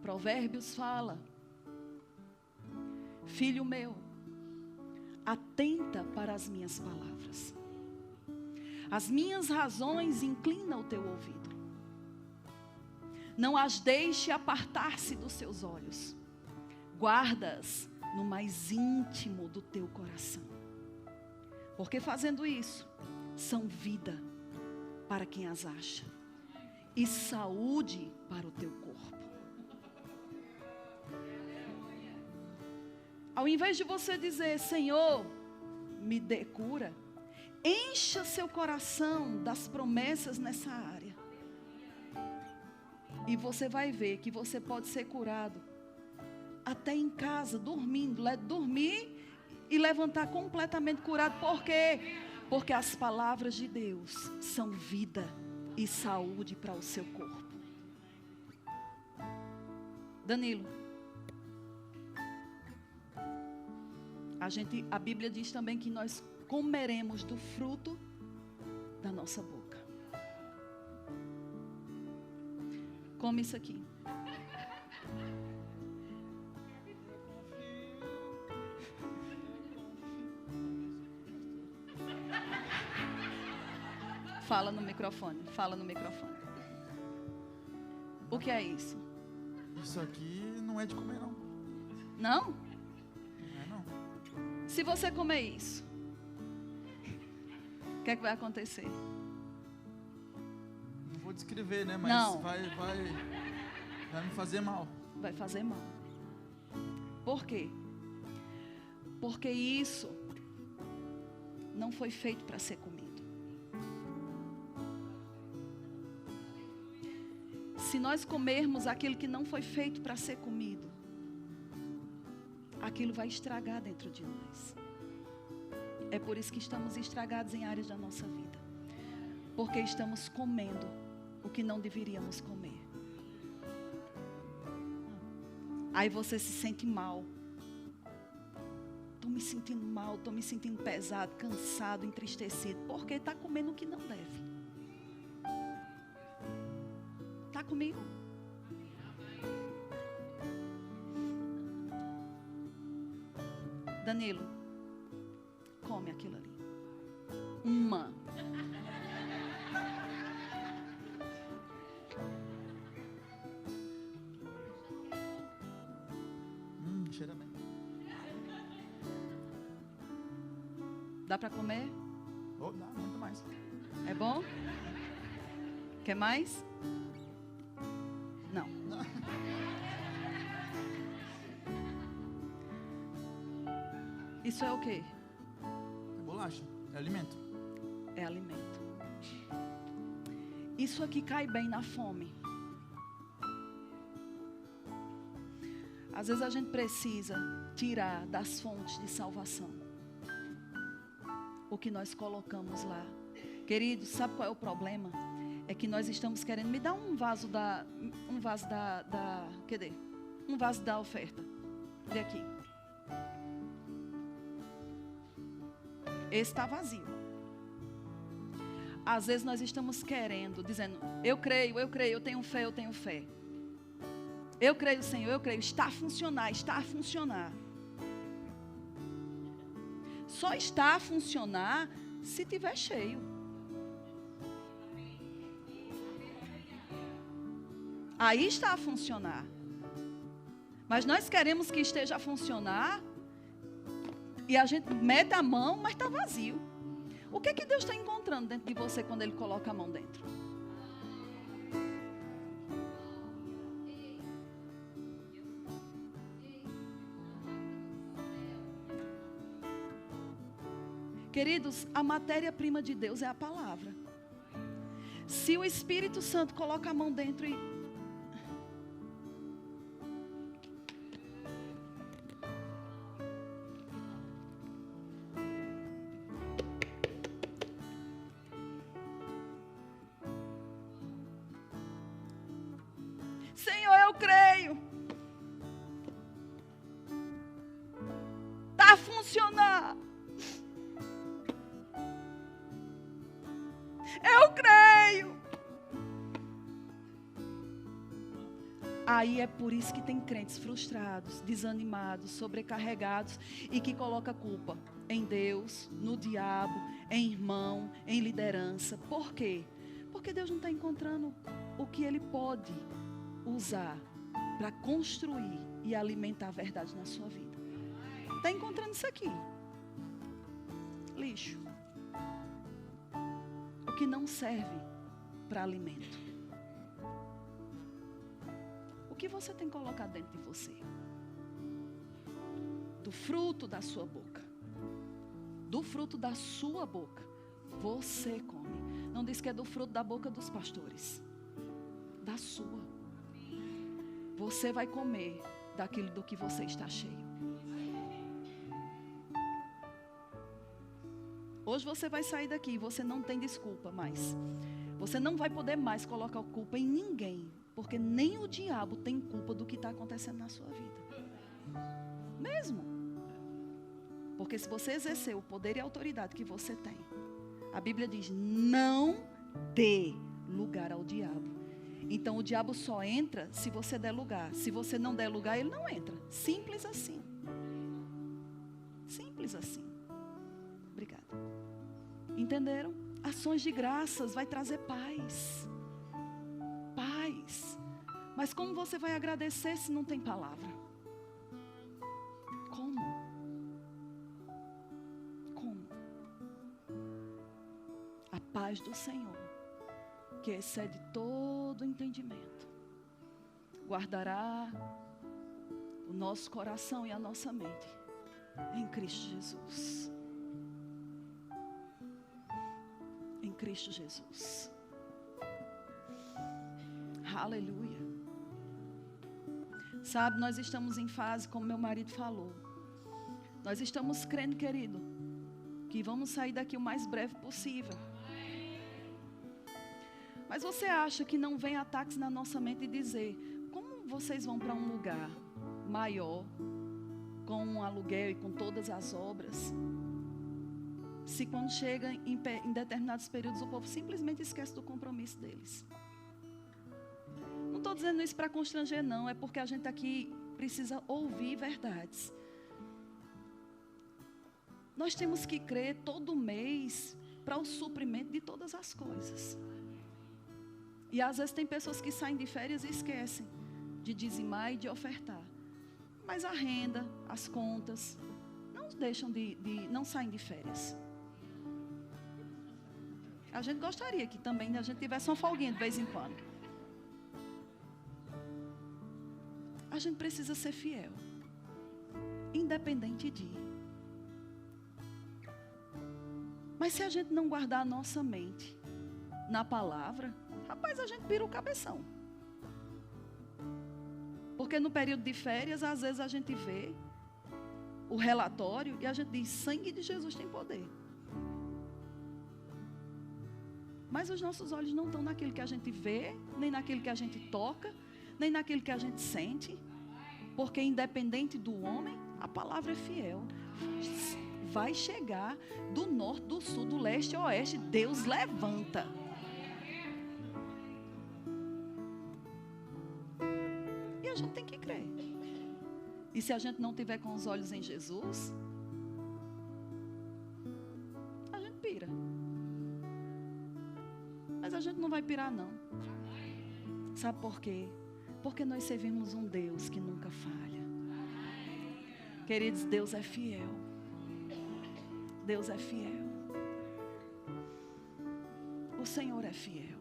Provérbios fala, Filho meu, atenta para as minhas palavras. As minhas razões inclina o teu ouvido. Não as deixe apartar-se dos seus olhos. Guarda-as no mais íntimo do teu coração. Porque fazendo isso, são vida para quem as acha e saúde para o teu corpo. Ao invés de você dizer, Senhor, me dê cura, encha seu coração das promessas nessa área. E você vai ver que você pode ser curado até em casa, dormindo. Dormir e levantar completamente curado. Por quê? Porque as palavras de Deus são vida e saúde para o seu corpo. Danilo, a Bíblia diz também que nós comeremos do fruto da nossa boca. Come isso aqui. Fala no microfone, fala no microfone. O que é isso? Isso aqui não é de comer, não. Não? Não é, não. Se você comer isso, o que é que vai acontecer? Não vou descrever, né? Mas Não. vai me fazer mal. Vai fazer mal. Por quê? Porque isso não foi feito para ser comido. Se nós comermos aquilo que não foi feito para ser comido, aquilo vai estragar dentro de nós. É por isso que estamos estragados em áreas da nossa vida. Porque estamos comendo o que não deveríamos comer. Aí você se sente mal. Estou me sentindo mal, estou me sentindo pesado, cansado, entristecido. Porque está comendo o que não deve. Está comigo? Danilo, come aquilo ali. Uma. Cheira bem. Dá para comer? Oh, dá, muito mais. É bom? Quer mais? Não. Isso é o quê? É bolacha, é alimento. É alimento. Isso aqui cai bem na fome. Às vezes a gente precisa tirar das fontes de salvação o que nós colocamos lá. Queridos, sabe qual é o problema? É que nós estamos querendo, me dá um vaso da oferta. Dê aqui. Esse está vazio. Às vezes nós estamos querendo, dizendo, eu creio, eu tenho fé, eu tenho fé. Eu creio, Senhor, eu creio. Está a funcionar. Só está a funcionar se tiver cheio. Aí está a funcionar. Mas nós queremos que esteja a funcionar e a gente mete a mão, mas está vazio. O que é que Deus está encontrando dentro de você quando Ele coloca a mão dentro? Queridos, a matéria-prima de Deus é a palavra. Se o Espírito Santo coloca a mão dentro e... Senhor, eu creio. Está a funcionar. Eu creio. Aí é por isso que tem crentes frustrados, desanimados, sobrecarregados e que coloca a culpa em Deus, no diabo, em irmão, em liderança. Por quê? Porque Deus não está encontrando o que Ele pode usar para construir e alimentar a verdade na sua vida. Está encontrando isso aqui. Lixo. O que não serve para alimento. O que você tem colocado dentro de você? Do fruto da sua boca. Do fruto da sua boca. Você come. Não diz que é do fruto da boca dos pastores. Da sua. Você vai comer daquilo do que você está cheio. Hoje você vai sair daqui e você não tem desculpa mais. Você não vai poder mais colocar culpa em ninguém. Porque nem o diabo tem culpa do que está acontecendo na sua vida. Mesmo. Porque se você exercer o poder e a autoridade que você tem, a Bíblia diz, não dê lugar ao diabo. Então o diabo só entra se você der lugar. Se você não der lugar, ele não entra. Simples assim. Simples assim. Obrigada. Entenderam? Ações de graças vai trazer paz. Paz. Mas como você vai agradecer se não tem palavra? Como? Como? A paz do Senhor, que excede todo entendimento, guardará o nosso coração e a nossa mente em Cristo Jesus. Em Cristo Jesus. Aleluia. Sabe, nós estamos em fase, como meu marido falou, nós estamos crendo, querido, que vamos sair daqui o mais breve possível. Mas você acha que não vem ataques na nossa mente e dizer, como vocês vão para um lugar maior, com um aluguel e com todas as obras, se quando chega em determinados períodos o povo simplesmente esquece do compromisso deles? Não estou dizendo isso para constranger, não. É porque a gente aqui precisa ouvir verdades. Nós temos que crer todo mês para o suprimento de todas as coisas. E às vezes tem pessoas que saem de férias e esquecem de dizimar e de ofertar. Mas a renda, as contas, não deixam não saem de férias. A gente gostaria que também a gente tivesse uma folguinha de vez em quando. A gente precisa ser fiel, independente de. Mas se a gente não guardar a nossa mente na palavra, rapaz, a gente vira o cabeção. Porque no período de férias, às vezes a gente vê o relatório e a gente diz, sangue de Jesus tem poder. Mas os nossos olhos não estão naquilo que a gente vê, nem naquilo que a gente toca, nem naquilo que a gente sente, porque independente do homem, a palavra é fiel. Vai chegar do norte, do sul, do leste ao oeste, Deus levanta. E a gente tem que crer. E se a gente não tiver com os olhos em Jesus, a gente pira. Mas a gente não vai pirar, não. Sabe por quê? Porque nós servimos um Deus que nunca falha. Queridos, Deus é fiel. Deus é fiel. O Senhor é fiel.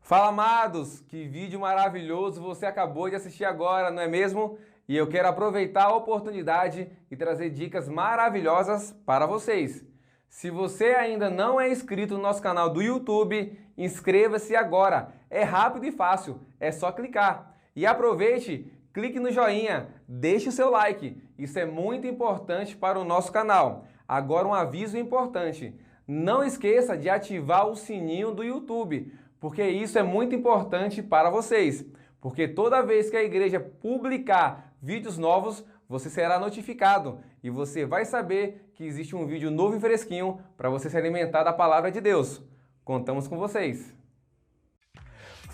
Fala, amados! Que vídeo maravilhoso você acabou de assistir agora, não é mesmo? E eu quero aproveitar a oportunidade e trazer dicas maravilhosas para vocês. Se você ainda não é inscrito no nosso canal do YouTube, inscreva-se agora. É rápido e fácil, é só clicar. E aproveite, clique no joinha, deixe o seu like. Isso é muito importante para o nosso canal. Agora um aviso importante. Não esqueça de ativar o sininho do YouTube, porque isso é muito importante para vocês. Porque toda vez que a igreja publicar vídeos novos, você será notificado e você vai saber que existe um vídeo novo e fresquinho para você se alimentar da palavra de Deus. Contamos com vocês!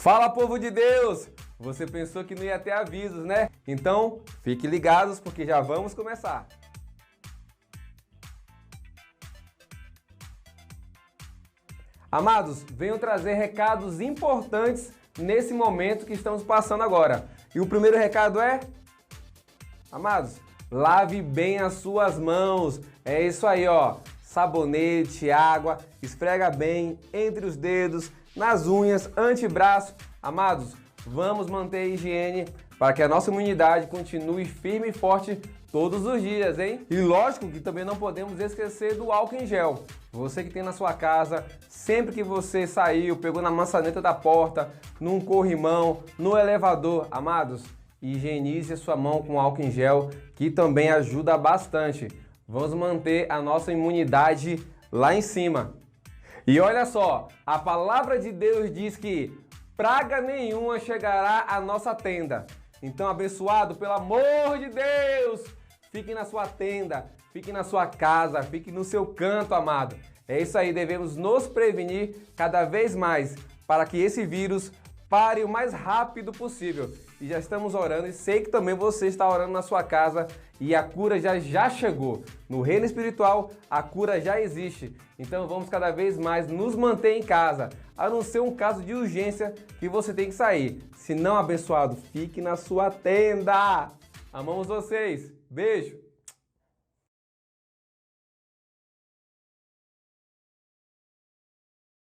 Fala, povo de Deus! Você pensou que não ia ter avisos, né? Então, fiquem ligados porque já vamos começar. Amados, venho trazer recados importantes nesse momento que estamos passando agora. E o primeiro recado é... Amados, lave bem as suas mãos. É isso aí, ó. Sabonete, água, esfrega bem entre os dedos, nas unhas, antebraço. Amados, vamos manter a higiene para que a nossa imunidade continue firme e forte todos os dias, hein? E lógico que também não podemos esquecer do álcool em gel. Você que tem na sua casa, sempre que você saiu, pegou na maçaneta da porta, num corrimão, no elevador, amados, higienize a sua mão com álcool em gel, que também ajuda bastante. Vamos manter a nossa imunidade lá em cima. E olha só, a palavra de Deus diz que praga nenhuma chegará à nossa tenda. Então, abençoado, pelo amor de Deus, fique na sua tenda, fique na sua casa, fique no seu canto, amado. É isso aí, devemos nos prevenir cada vez mais para que esse vírus pare o mais rápido possível. E já estamos orando e sei que também você está orando na sua casa e a cura já chegou. No reino espiritual, a cura já existe. Então vamos cada vez mais nos manter em casa, a não ser um caso de urgência que você tem que sair. Se não, abençoado, fique na sua tenda. Amamos vocês. Beijo.